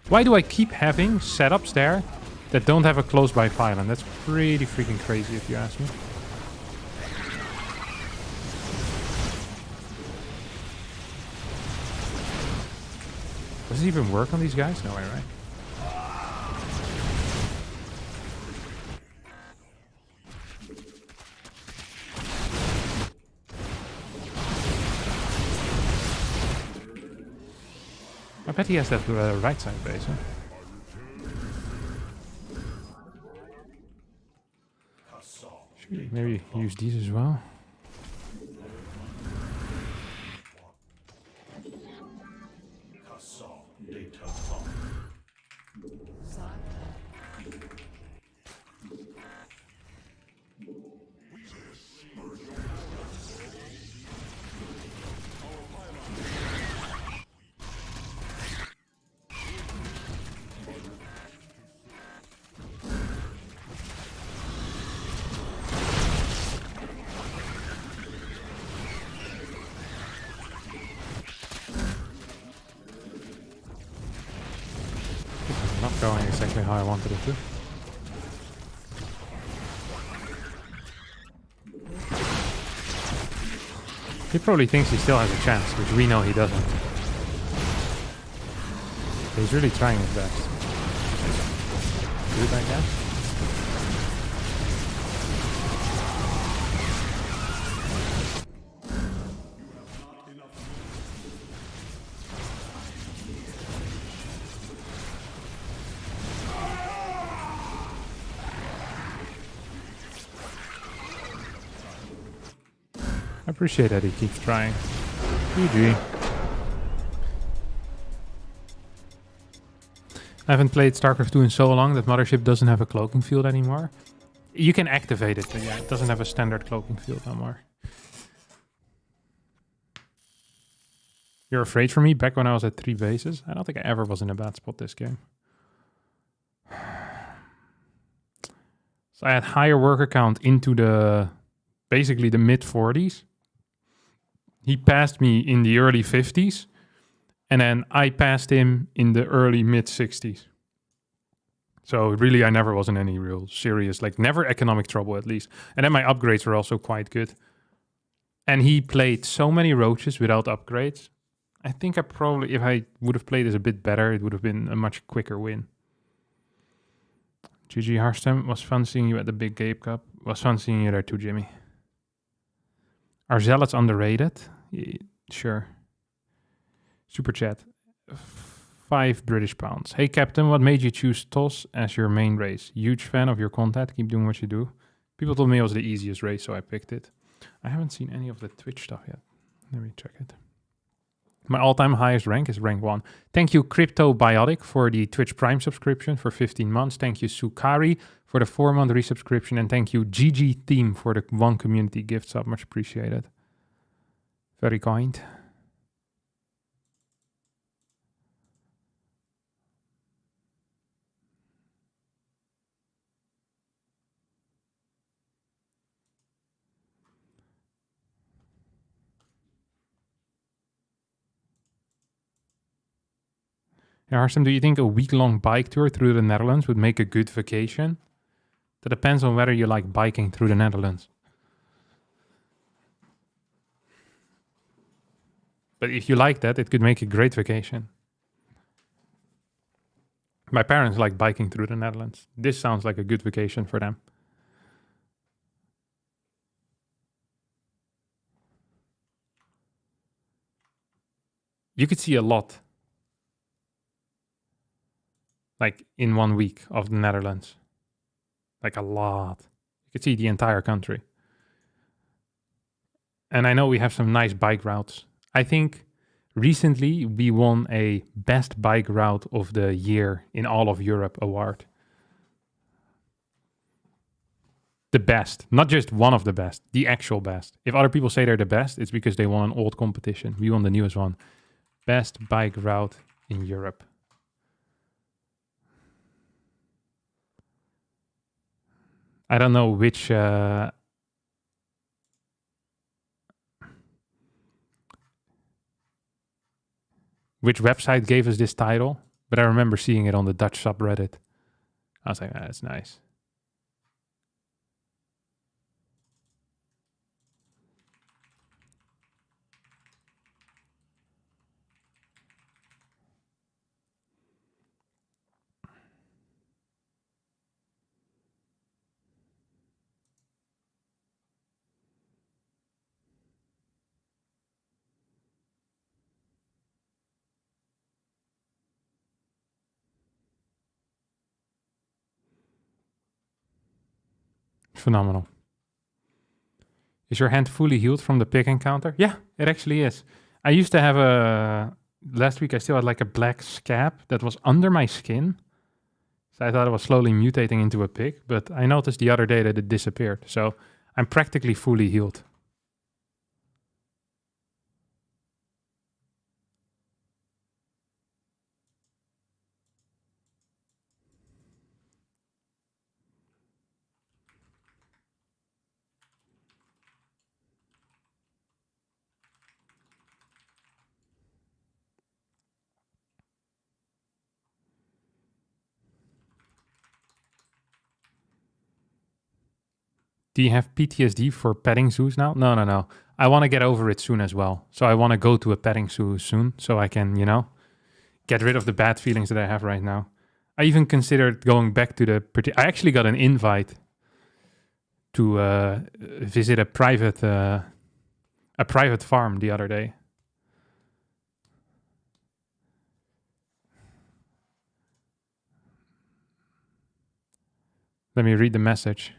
Why do I keep having setups there that don't have a close by pylon? That's pretty freaking crazy if you ask me. Does it even work on these guys? No way, right? I bet he has that right side base, huh? Should we maybe use these as well? Not going exactly how I wanted it to. He probably thinks he still has a chance, which we know he doesn't. He's really trying his best. Good, I guess. I appreciate that he keeps trying. GG. I haven't played StarCraft II in so long that Mothership doesn't have a cloaking field anymore. You can activate it, but yeah, it doesn't have a standard cloaking field anymore. You're afraid for me back when I was at 3 bases? I don't think I ever was in a bad spot this game. So I had higher worker count into the basically the mid 40s. He passed me in the early 50s, and then I passed him in the early mid 60s. So really, I never was in any real serious, like never economic trouble at least. And then my upgrades were also quite good. And he played so many roaches without upgrades. I think I probably, if I would have played this a bit better, it would have been a much quicker win. GG Harstem, was fun seeing you at the Big Gabe Cup. Was fun seeing you there too, Jimmy. Are zealots underrated? Yeah, sure. Super chat. 5 British pounds. Hey Captain, what made you choose TOS as your main race? Huge fan of your content. Keep doing what you do. People told me it was the easiest race, so I picked it. I haven't seen any of the Twitch stuff yet. Let me check it. My all-time highest rank is rank 1. Thank you Crypto Biotic for the Twitch Prime subscription for 15 months. Thank you Sukari for the 4-month resubscription. And thank you GG Team for the 1 community gift sub. Much appreciated. Very kind. Harstem, do you think a week-long bike tour through the Netherlands would make a good vacation? That depends on whether you like biking through the Netherlands. But if you like that, it could make a great vacation. My parents like biking through the Netherlands. This sounds like a good vacation for them. You could see a lot. Like in 1 week of the Netherlands. Like a lot. You could see the entire country. And I know we have some nice bike routes. I think recently we won a best bike route of the year in all of Europe award. The best, not just one of the best, the actual best. If other people say they're the best, it's because they won an old competition. We won the newest one. Best bike route in Europe. I don't know which website gave us this title, but I remember seeing it on the Dutch subreddit. I was like, that's nice. Phenomenal. Is your hand fully healed from the pig encounter? Yeah, it actually is. I used to have last week I still had like a black scab that was under my skin. So I thought it was slowly mutating into a pig, but I noticed the other day that it disappeared. So I'm practically fully healed. Do you have PTSD for petting zoos now? No. I want to get over it soon as well. So I want to go to a petting zoo soon so I can, get rid of the bad feelings that I have right now. I even considered going back to I actually got an invite to visit a private farm the other day. Let me read the message.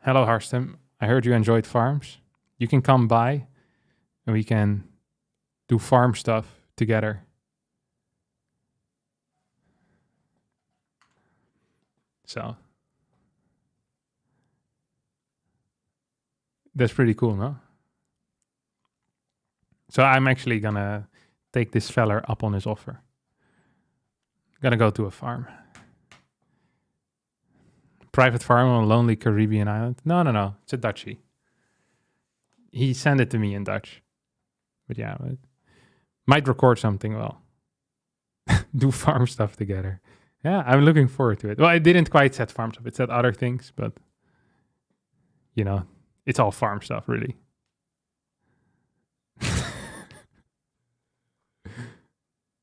Hello, Harstem. I heard you enjoyed farms. You can come by and we can do farm stuff together. So that's pretty cool, no? So I'm actually gonna take this feller up on his offer. Gonna go to a farm. Private farm on a lonely Caribbean island. No. It's a Dutchie. He sent it to me in Dutch. But yeah, might record something well. Do farm stuff together. Yeah, I'm looking forward to it. Well, I didn't quite set farm stuff. It said other things, but you know, it's all farm stuff, really.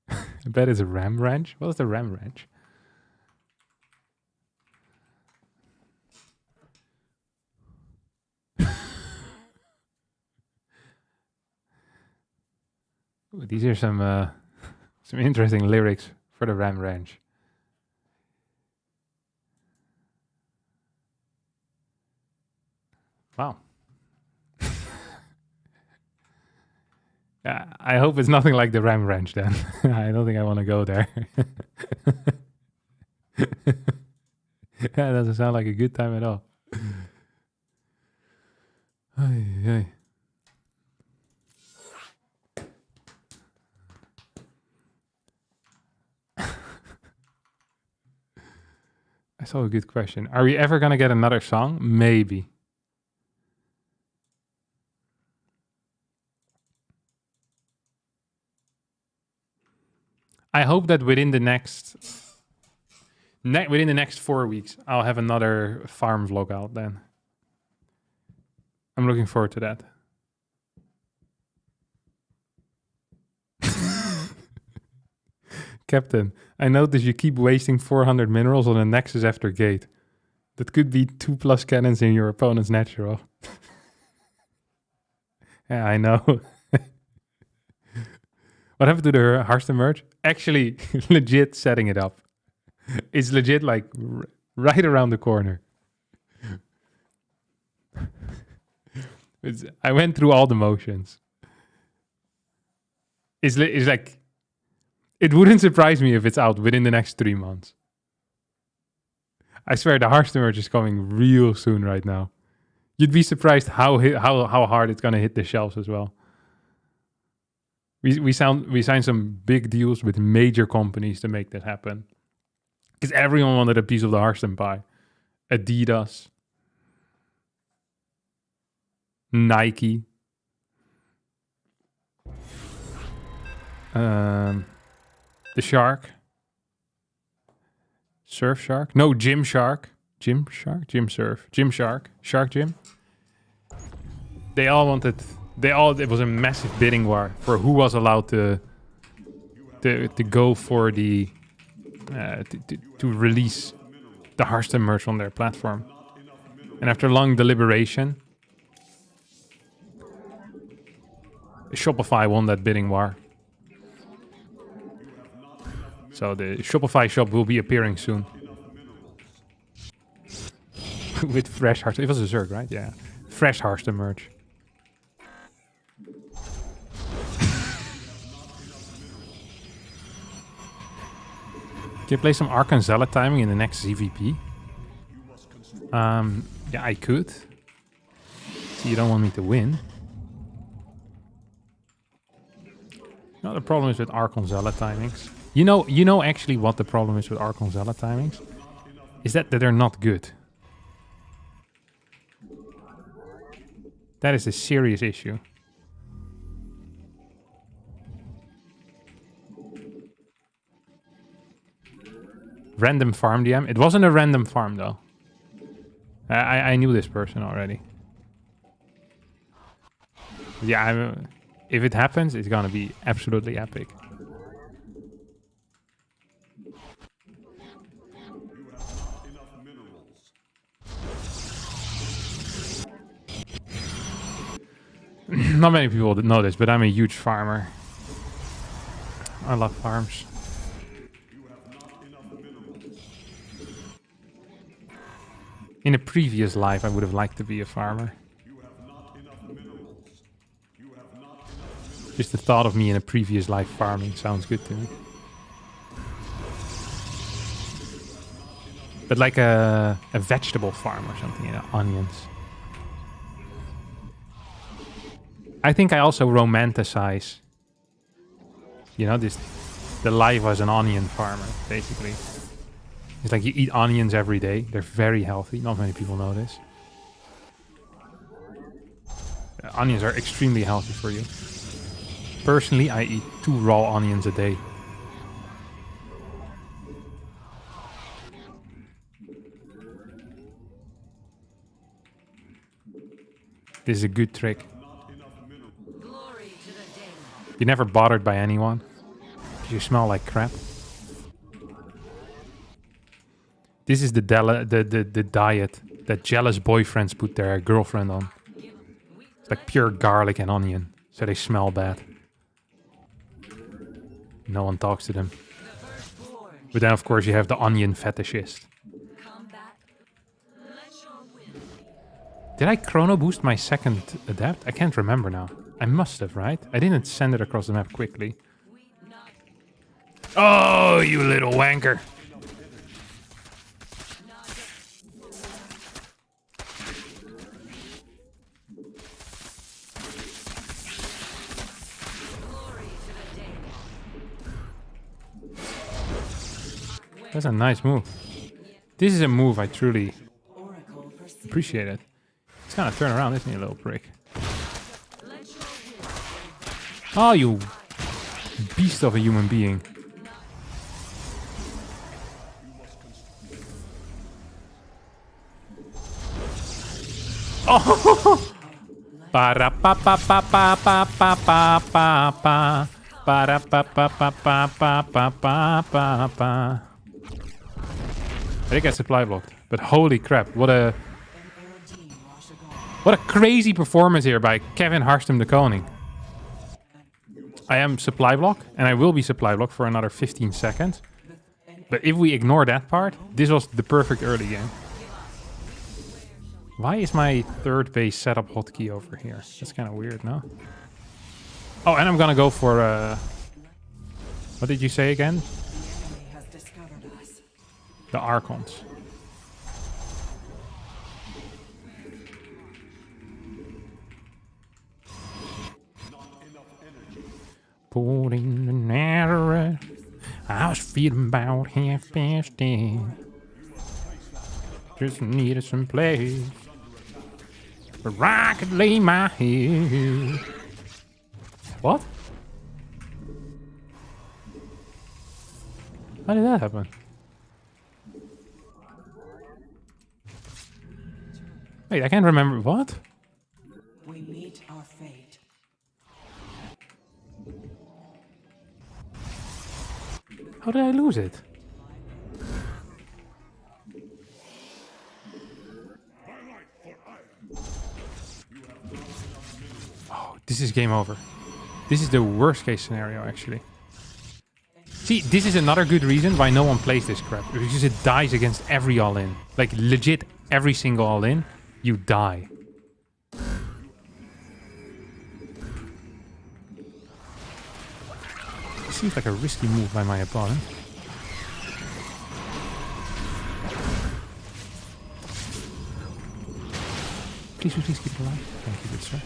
I bet it's a ram ranch. What is the ram ranch? Ooh, these are some interesting lyrics for the ram ranch. Wow. I hope it's nothing like the ram ranch then. I don't think I want to go there. That doesn't sound like a good time at all. Ay. I saw a good question. Are we ever going to get another song? Maybe. I hope that within the next 4 weeks, I'll have another farm vlog out then. I'm looking forward to that. Captain, I notice you keep wasting 400 minerals on a Nexus after gate. That could be 2+ cannons in your opponent's natural. Yeah, I know. What happened to the Harstem merge? Actually, legit setting it up. It's legit like right around the corner. I went through all the motions. It's like, it wouldn't surprise me if it's out within the next 3 months. I swear the Harstem merge is coming real soon right now. You'd be surprised how hard it's gonna hit the shelves as well. We signed some big deals with major companies to make that happen. Because everyone wanted a piece of the Harstem pie. Adidas. Nike. The Shark. Surf Shark? No, Gym Shark. Gym Shark? Gym Surf. Gym Shark. Shark Gym. They all wanted... it was a massive bidding war for who was allowed to go for the to release the Harstem merch on their platform. And after long deliberation, Shopify won that bidding war. So the Shopify shop will be appearing soon with fresh Harstem. It was a Zerg, right? Yeah, fresh Harstem merch. Can you play some Archon Zealot timing in the next ZVP? Yeah, I could. So you don't want me to win. No, the problem is with Archon Zealot timings. You know actually what the problem is with Archon Zealot timings? Is that they're not good. That is a serious issue. Random farm DM. It wasn't a random farm though. I knew this person already. Yeah, if it happens, it's gonna be absolutely epic. Not many people know this, but I'm a huge farmer. I love farms. In a previous life, I would have liked to be a farmer. Just the thought of me in a previous life farming sounds good to me. But like a vegetable farm or something, you know, onions. I think I also romanticize, you know, the life as an onion farmer, basically. It's like you eat onions every day. They're very healthy. Not many people know this. Onions are extremely healthy for you. Personally, I eat 2 raw onions a day. This is a good trick. You're never bothered by anyone. You smell like crap. This is the diet that jealous boyfriends put their girlfriend on. It's like pure garlic and onion, so they smell bad. No one talks to them. But then, of course, you have the onion fetishist. Did I chrono boost my second adept? I can't remember now. I must have, right? I didn't send it across the map quickly. Oh, you little wanker. That's a nice move. This is a move I truly appreciate it. It's gonna turn around, isn't he, little prick? Oh, you beast of a human being. Oh! Para pa pa pa pa pa pa pa pa pa. Para pa pa pa pa pa pa pa pa pa. I think I supply blocked, but holy crap! What a crazy performance here by Kevin Harstem the Koning. I am supply block, and I will be supply block for another 15 seconds. But if we ignore that part, this was the perfect early game. Why is my third base setup hotkey over here? That's kind of weird, no? Oh, and I'm gonna go for... what did you say again? The Archons. Pulled in the Nazareth. I was feeling about half past 10. Just needed some place where I could lay my head. What? How did that happen? Wait, I can't remember. What? We meet our fate. How did I lose it? Oh, this is game over. This is the worst case scenario, actually. See, this is another good reason why no one plays this crap. Because it dies against every all-in. Like, legit, every single all-in, you die. It seems like a risky move by my opponent. Please, please keep it alive. Thank you, good sir.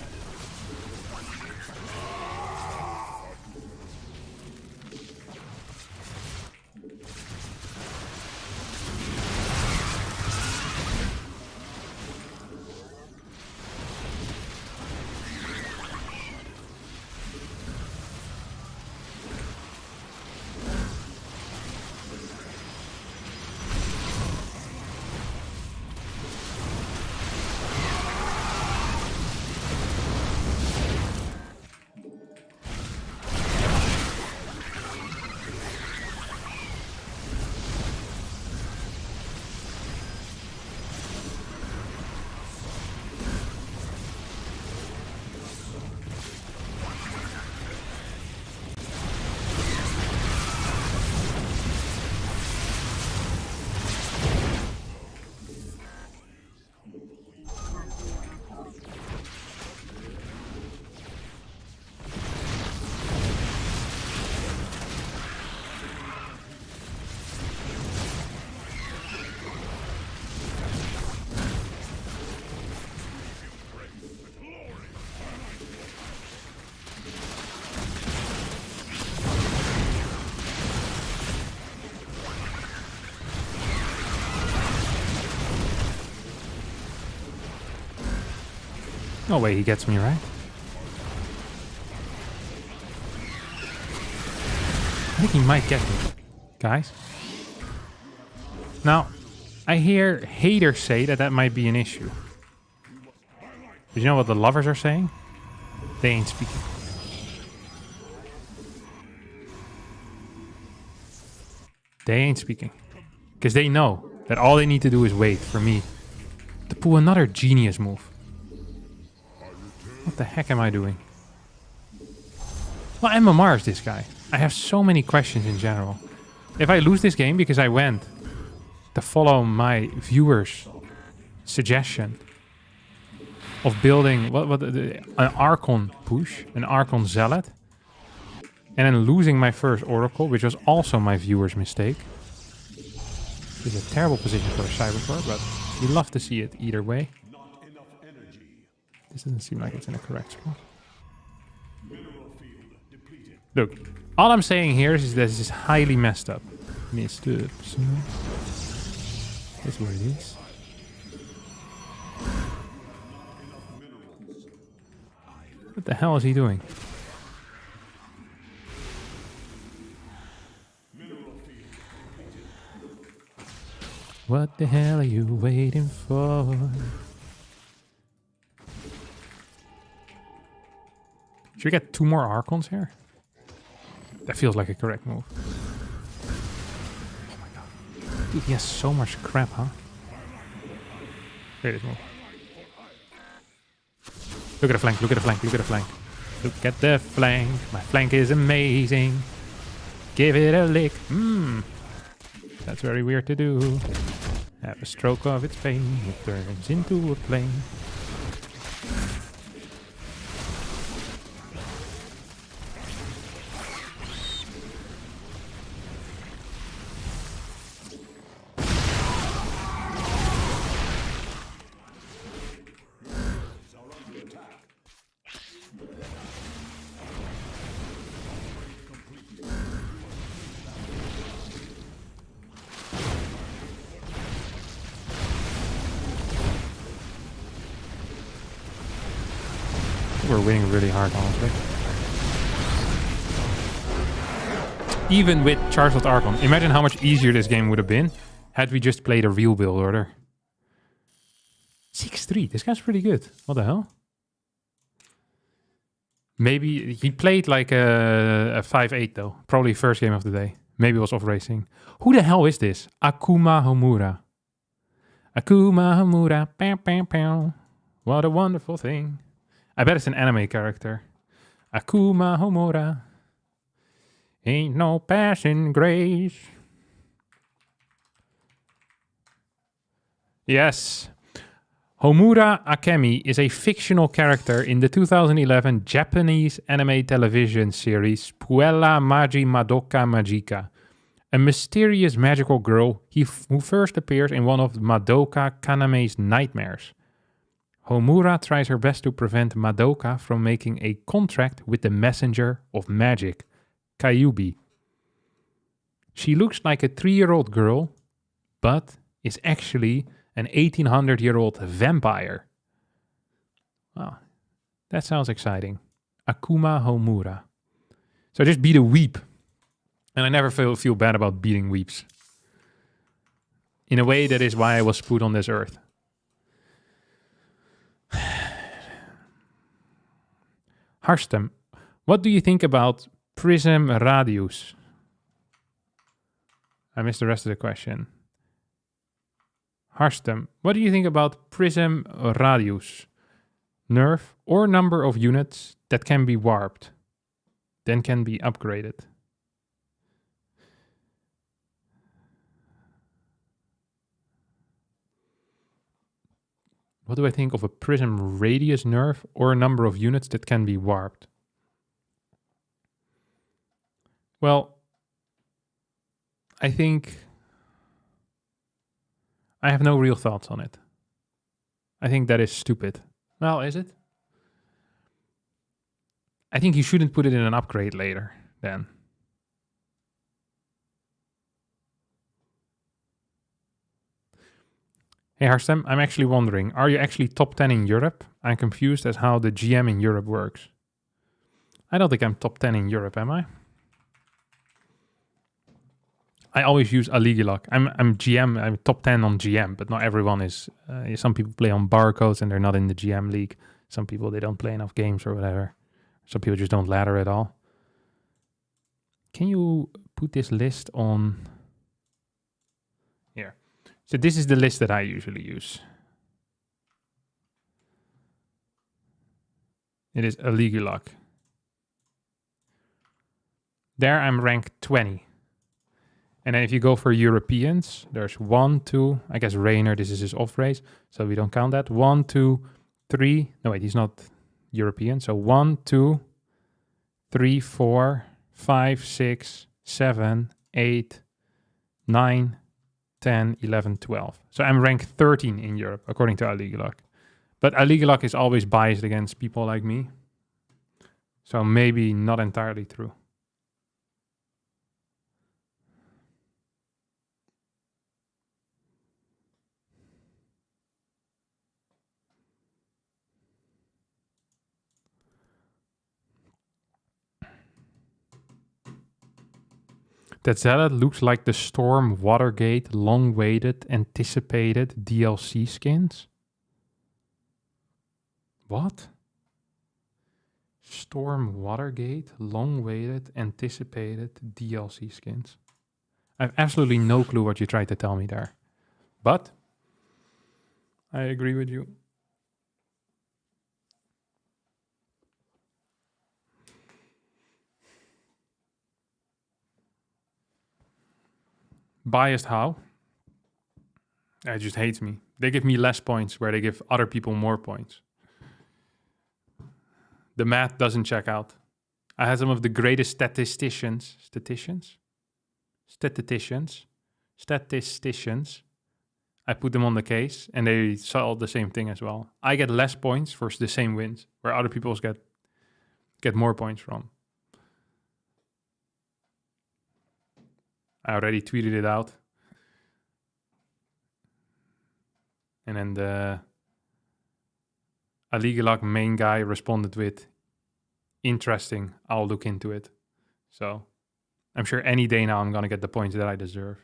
No way he gets me, right? I think he might get me, guys. Now, I hear haters say that might be an issue. But you know what the lovers are saying? They ain't speaking. They ain't speaking. Because they know that all they need to do is wait for me to pull another genius move. What the heck am I doing? What MMR is this guy? I have so many questions in general. If I lose this game because I went to follow my viewers' suggestion of building an Archon push, an Archon Zealot, and then losing my first Oracle, which was also my viewer's mistake. This is a terrible position for a Cybercore, but you love to see it either way. This doesn't seem like it's in a correct spot. Look, all I'm saying here is that this is highly messed up. Messed up. So that's what it is. What the hell is he doing? What the hell are you waiting for? Should we get 2 more Archons here? That feels like a correct move. Oh my god. Dude, he has so much crap, huh? There it is move. Look at the flank, look at the flank, look at the flank. Look at the flank. My flank is amazing. Give it a lick. That's very weird to do. Have a stroke of its pain. It turns into a plane. We're winning really hard, honestly. Even with Charged Archon. Imagine how much easier this game would have been had we just played a real build order. 6-3. This guy's pretty good. What the hell? Maybe he played like a 5-8 though. Probably first game of the day. Maybe it was off racing. Who the hell is this? Akuma Homura. Akuma Homura. Pow, pow, pow. What a wonderful thing. I bet it's an anime character. Akuma Homura. Ain't no passing grace. Yes. Homura Akemi is a fictional character in the 2011 Japanese anime television series Puella Magi Madoka Magica. A mysterious magical girl who first appears in one of Madoka Kaname's nightmares. Homura tries her best to prevent Madoka from making a contract with the messenger of magic, Kyubi. She looks like a 3-year-old girl, but is actually an 1800-year-old vampire. Wow, that sounds exciting. Akuma Homura. So just beat a weep. And I never feel bad about beating weeps. In a way, that is why I was put on this earth. Harstem, what do you think about Prism Radius? I missed the rest of the question. Harstem, what do you think about Prism Radius? Nerf or number of units that can be warped, then can be upgraded. What do I think of a prism radius nerf or a number of units that can be warped? Well, I think I have no real thoughts on it. I think that is stupid. Well, is it? I think you shouldn't put it in an upgrade later, then. Hey Harstem, I'm actually wondering, are you actually top 10 in Europe? I'm confused as how the GM in Europe works. I don't think I'm top 10 in Europe, am I? I always use Aligilog. I'm GM, I'm top 10 on GM, but not everyone is. Some people play on barcodes and they're not in the GM league. Some people, they don't play enough games or whatever. Some people just don't ladder at all. Can you put this list on here? So this is the list that I usually use. It is Aligilog. There I'm ranked 20. And then if you go for Europeans, there's 1, 2, I guess Rainer, this is his off race, so we don't count that. 1, 2, 3, no wait, he's not European. So 1, 2, 3, 4, 5, 6, 7, 8, 9, 10, 11, 12. So I'm ranked 13 in Europe, according to Aligilog. But Aligilog is always biased against people like me. So maybe not entirely true. That Zealot looks like the Storm, Watergate, long-awaited, anticipated DLC skins. What? Storm, Watergate, long-awaited, anticipated DLC skins. I have absolutely no clue what you tried to tell me there. But I agree with you. Biased how? It just hates me. They give me less points where they give other people more points. The math doesn't check out. I had some of the greatest statisticians. I put them on the case and they saw the same thing as well. I get less points for the same wins where other people get more points from. I already tweeted it out. And then the Aligilog main guy responded with, interesting, I'll look into it. So I'm sure any day now I'm going to get the points that I deserve.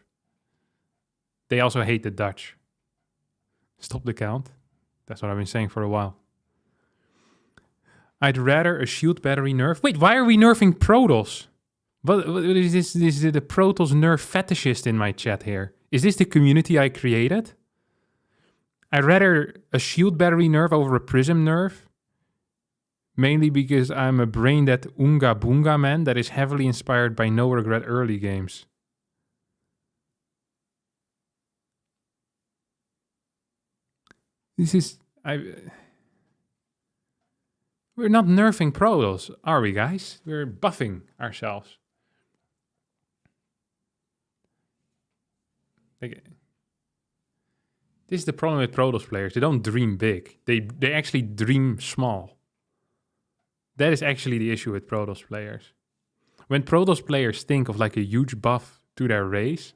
They also hate the Dutch. Stop the count. That's what I've been saying for a while. I'd rather a shield battery nerf. Wait, why are we nerfing Protos? What is this? This is the Protos nerf fetishist in my chat here. Is this the community I created? I'd rather a shield battery nerf over a prism nerf. Mainly because I'm a brain dead Oonga Boonga man that is heavily inspired by no regret early games. This is... We're not nerfing Protos, are we guys? We're buffing ourselves. Like, this is the problem with Protos players. They don't dream big. They actually dream small. That is actually the issue with Protos players. When Protos players think of like a huge buff to their race,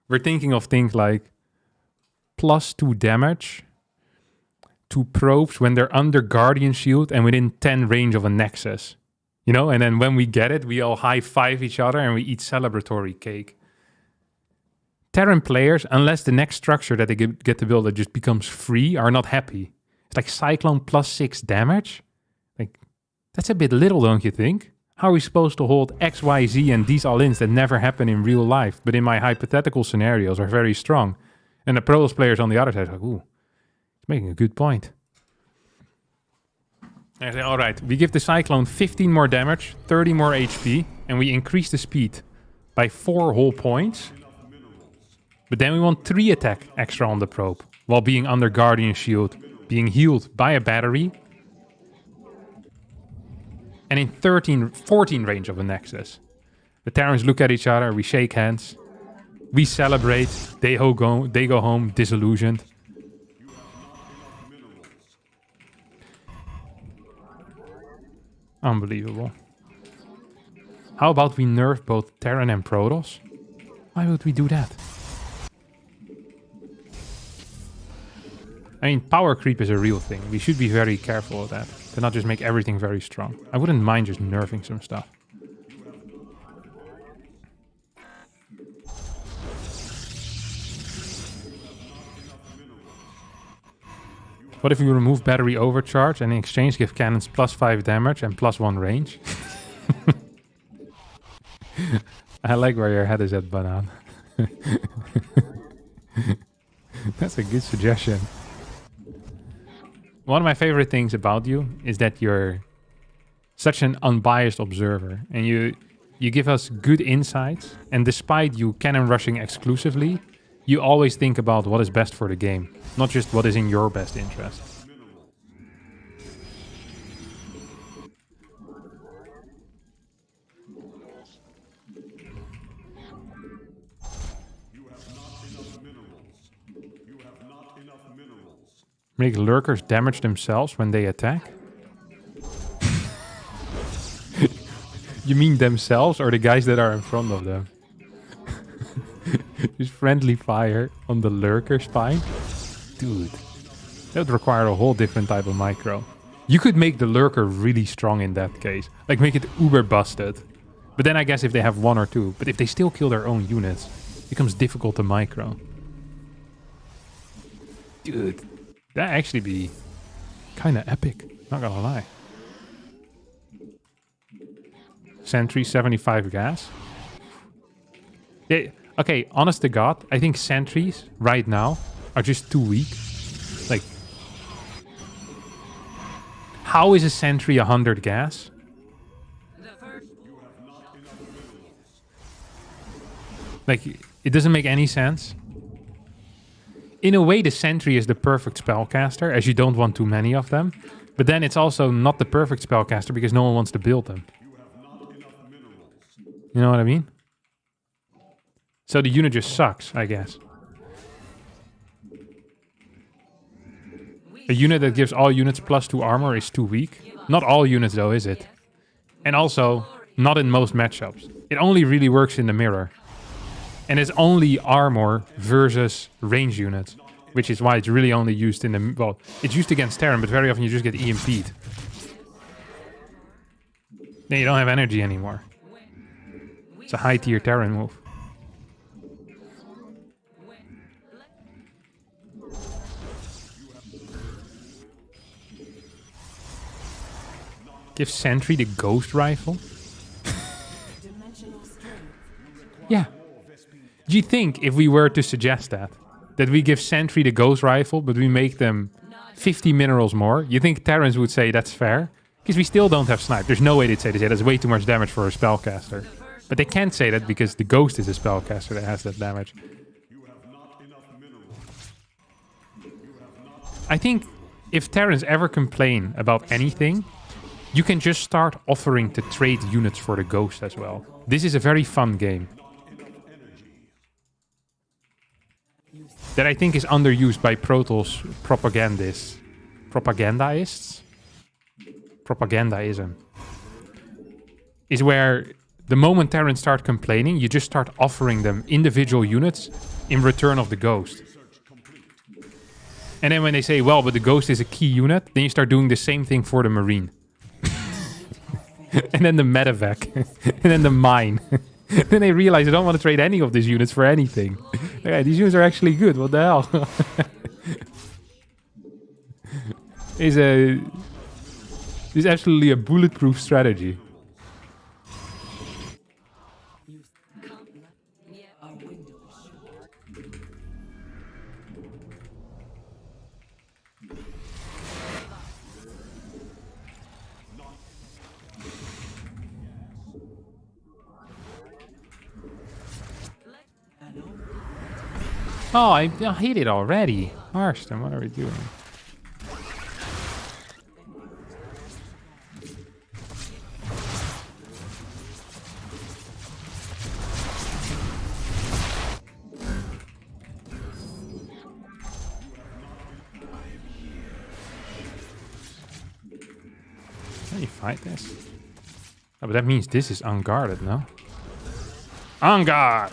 we're thinking of things like +2 damage to probes when they're under Guardian Shield and within 10 range of a Nexus. You know, and then when we get it, we all high-five each other and we eat celebratory cake. Terran players, unless the next structure that they get to build that just becomes free, are not happy. It's like Cyclone +6 damage. Like, that's a bit little, don't you think? How are we supposed to hold X, Y, Z and these all-ins that never happen in real life, but in my hypothetical scenarios are very strong? And the Protos players on the other side are like, ooh, it's making a good point. And I say, all right, we give the Cyclone 15 more damage, 30 more HP, and we increase the speed by 4 whole points. But then we want 3 attack extra on the probe, while being under Guardian Shield, being healed by a battery, and in 14 range of a Nexus. The Terrans look at each other, we shake hands, we celebrate, they go home disillusioned. Unbelievable. How about we nerf both Terran and Protoss? Why would we do that? I mean, power creep is a real thing. We should be very careful of that. To not just make everything very strong. I wouldn't mind just nerfing some stuff. What if we remove battery overcharge and in exchange give cannons +5 damage and +1 range? I like where your head is at, Banan. That's a good suggestion. One of my favorite things about you is that you're such an unbiased observer and you give us good insights, and despite you cannon rushing exclusively, you always think about what is best for the game, not just what is in your best interest. Make lurkers damage themselves when they attack? You mean themselves or the guys that are in front of them? Just friendly fire on the lurker spine? Dude, that would require a whole different type of micro. You could make the lurker really strong in that case. Like make it uber busted. But then I guess if they have 1 or 2. But if they still kill their own units, it becomes difficult to micro. Dude, that'd actually be kind of epic. Not gonna lie. Sentry 75 gas. Yeah, okay, honest to God, I think sentries right now are just too weak. Like, how is a sentry 100 gas? Like, it doesn't make any sense. In a way, the sentry is the perfect spellcaster, as you don't want too many of them. But then it's also not the perfect spellcaster because no one wants to build them. You know what I mean? So the unit just sucks, I guess. A unit that gives all units +2 armor is too weak. Not all units though, is it? And also, not in most matchups. It only really works in the mirror. And it's only armor versus range units. Which is why it's really only used in the... Well, it's used against Terran, but very often you just get EMP'd. Then you don't have energy anymore. It's a high tier Terran move. Give Sentry the ghost rifle? Yeah. Do you think if we were to suggest that we give Sentry the ghost rifle, but we make them 50 minerals more, you think Terrans would say that's fair? Because we still don't have snipe. There's no way they'd say this. Yeah, that's way too much damage for a spellcaster. But they can't say that because the ghost is a spellcaster that has that damage. I think if Terrans ever complain about anything, you can just start offering to trade units for the ghost as well. This is a very fun game. That I think is underused by Protos propagandists. Propagandaism. Is where the moment Terrans start complaining, you just start offering them individual units in return of the ghost. And then when they say, well, but the ghost is a key unit, then you start doing the same thing for the marine. And then the medevac. And then the mine. Then they realize they don't want to trade any of these units for anything. Okay, these units are actually good. What the hell? Is absolutely a bulletproof strategy. Oh, I hit it already. Harstem, what are we doing? Can you fight this? Oh, but that means this is unguarded, no? On guard!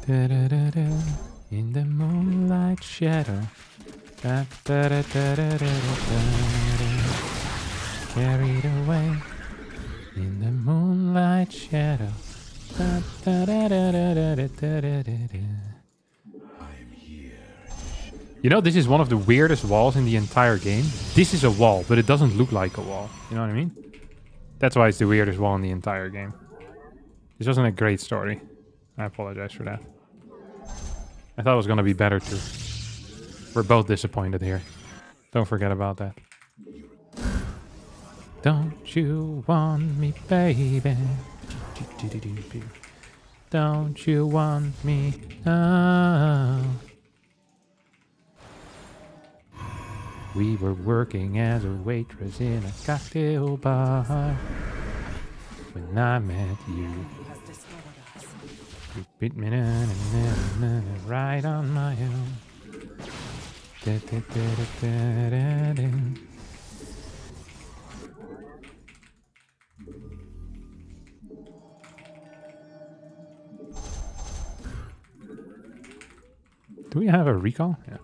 Da-da-da-da. In the moonlight shadow. Da-da-da-da-da-da-da-da. Carried away in the moonlight shadow. Da-da-da-da-da-da-da-da-da. You know, this is one of the weirdest walls in the entire game. This is a wall, but it doesn't look like a wall. You know what I mean? That's why it's the weirdest wall in the entire game. This wasn't a great story. I apologize for that. I thought it was gonna be better too. We're both disappointed here. Don't forget about that. Don't you want me, baby? Don't you want me? Oh. We were working as a waitress in a cocktail bar when I met you. Has discovered us. You beat me right on my own. Da-da-da-da-da-da. Do we have a recall? Yeah.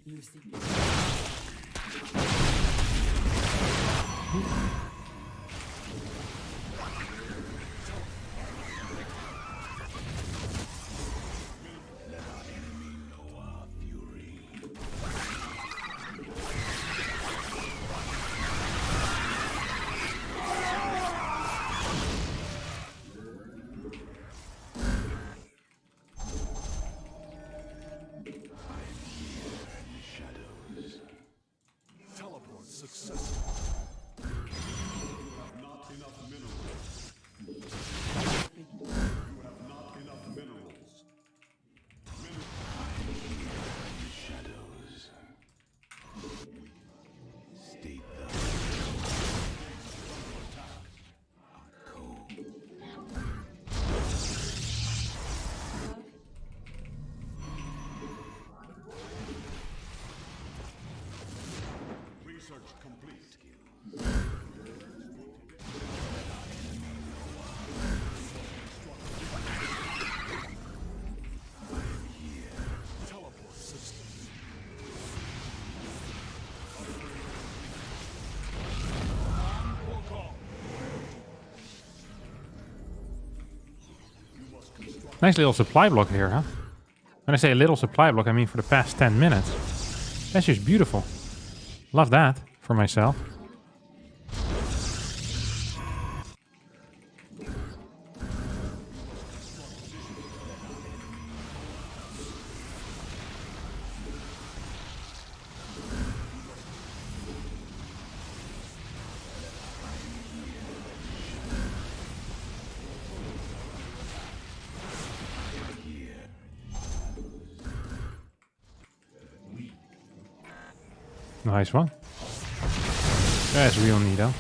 You see. Teleport successful. You have not enough minerals. You have not enough minerals. Shadows. State the Research complete. Teleport system. Nice little supply block here, huh? When I say a little supply block, I mean for the past 10 minutes. That's just beautiful. Love that for myself. Nice one. That's real neato.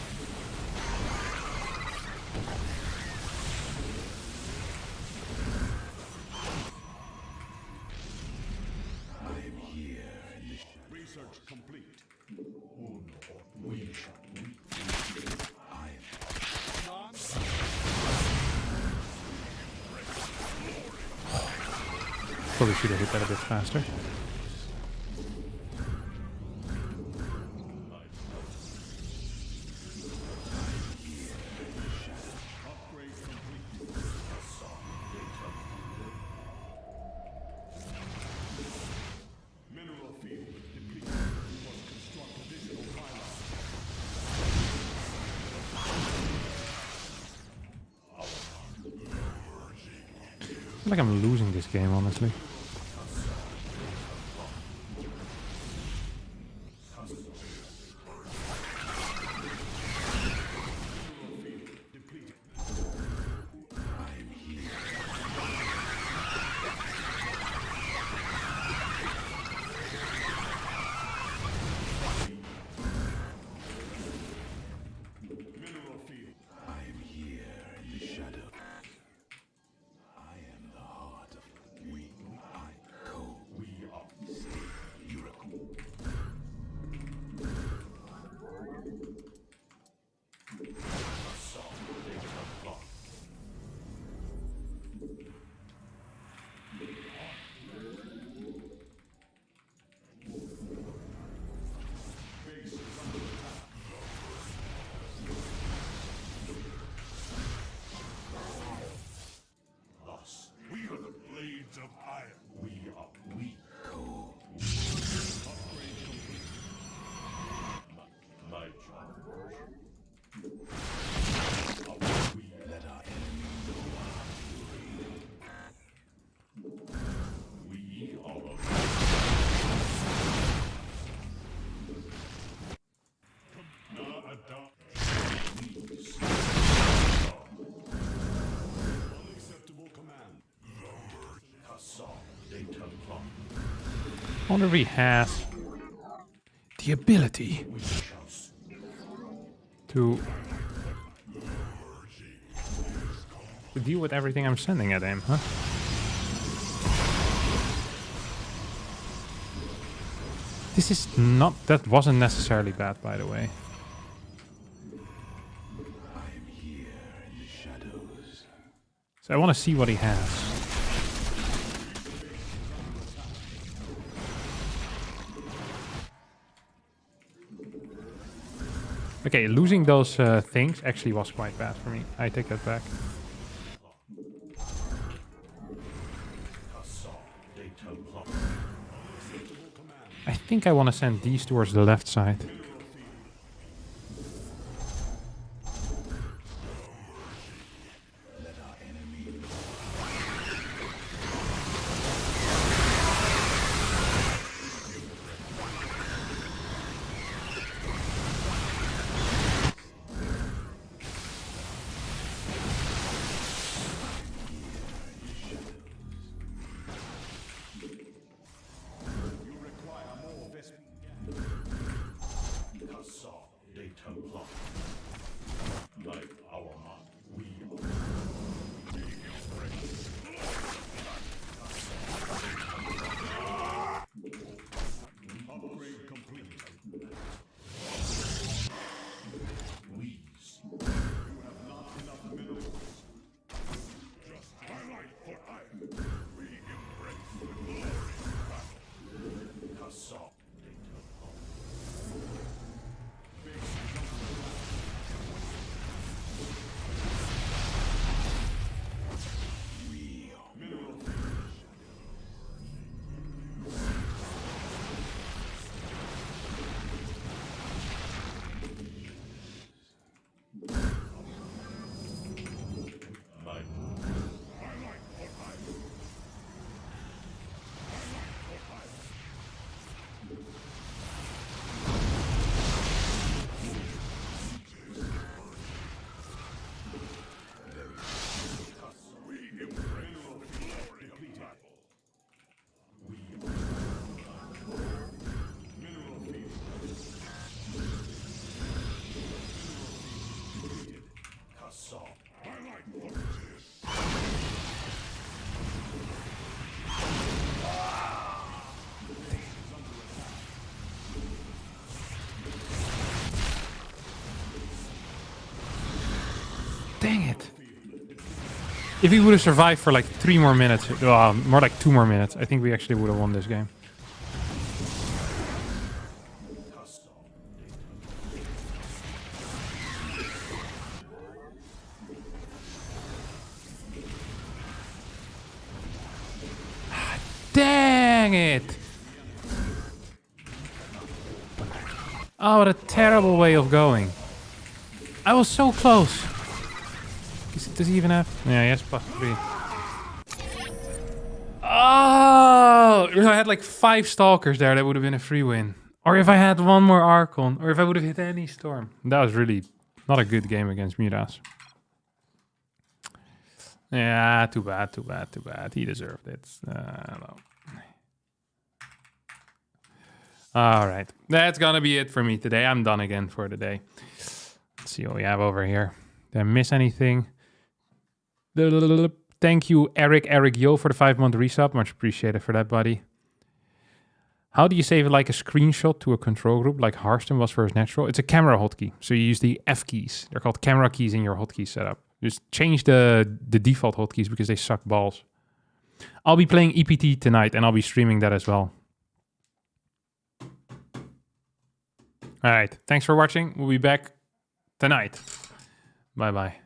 Research complete. Probably should have hit that a bit faster. Upgrade complete. Mineral field depleted. Must construct additional pylons. I feel like I'm losing this game, honestly. Let our enemy know our fury. We are Unacceptable command. I wonder if he has the ability to deal with everything I'm sending at him, huh? This is not... That wasn't necessarily bad, by the way. I am here in the shadows. So I want to see what he has. Okay, losing those things actually was quite bad for me. I take that back. I think I want to send these towards the left side. Let our enemy know. Upgrade complete. You have not enough minerals. Just highlight for iron. We embrace the glory of battle. Dang it. If he would have survived for like 3 more minutes, more like 2 more minutes, I think we actually would have won this game. Dang it! Oh, what a terrible way of going. I was so close. Does he even have... Yeah, he has +3. Oh! If I had like 5 Stalkers there, that would have been a free win. Or if I had 1 more Archon. Or if I would have hit any Storm. That was really not a good game against Miraz. Yeah, too bad, too bad, too bad. He deserved it. No. Alright. That's gonna be it for me today. I'm done again for the day. Let's see what we have over here. Did I miss anything? Thank you, Eric Yo, for the 5-month resub. Much appreciated for that, buddy. How do you save like a screenshot to a control group like Harstem was for his natural? It's a camera hotkey. So you use the F keys. They're called camera keys in your hotkey setup. Just change the default hotkeys because they suck balls. I'll be playing EPT tonight and I'll be streaming that as well. All right. Thanks for watching. We'll be back tonight. Bye-bye.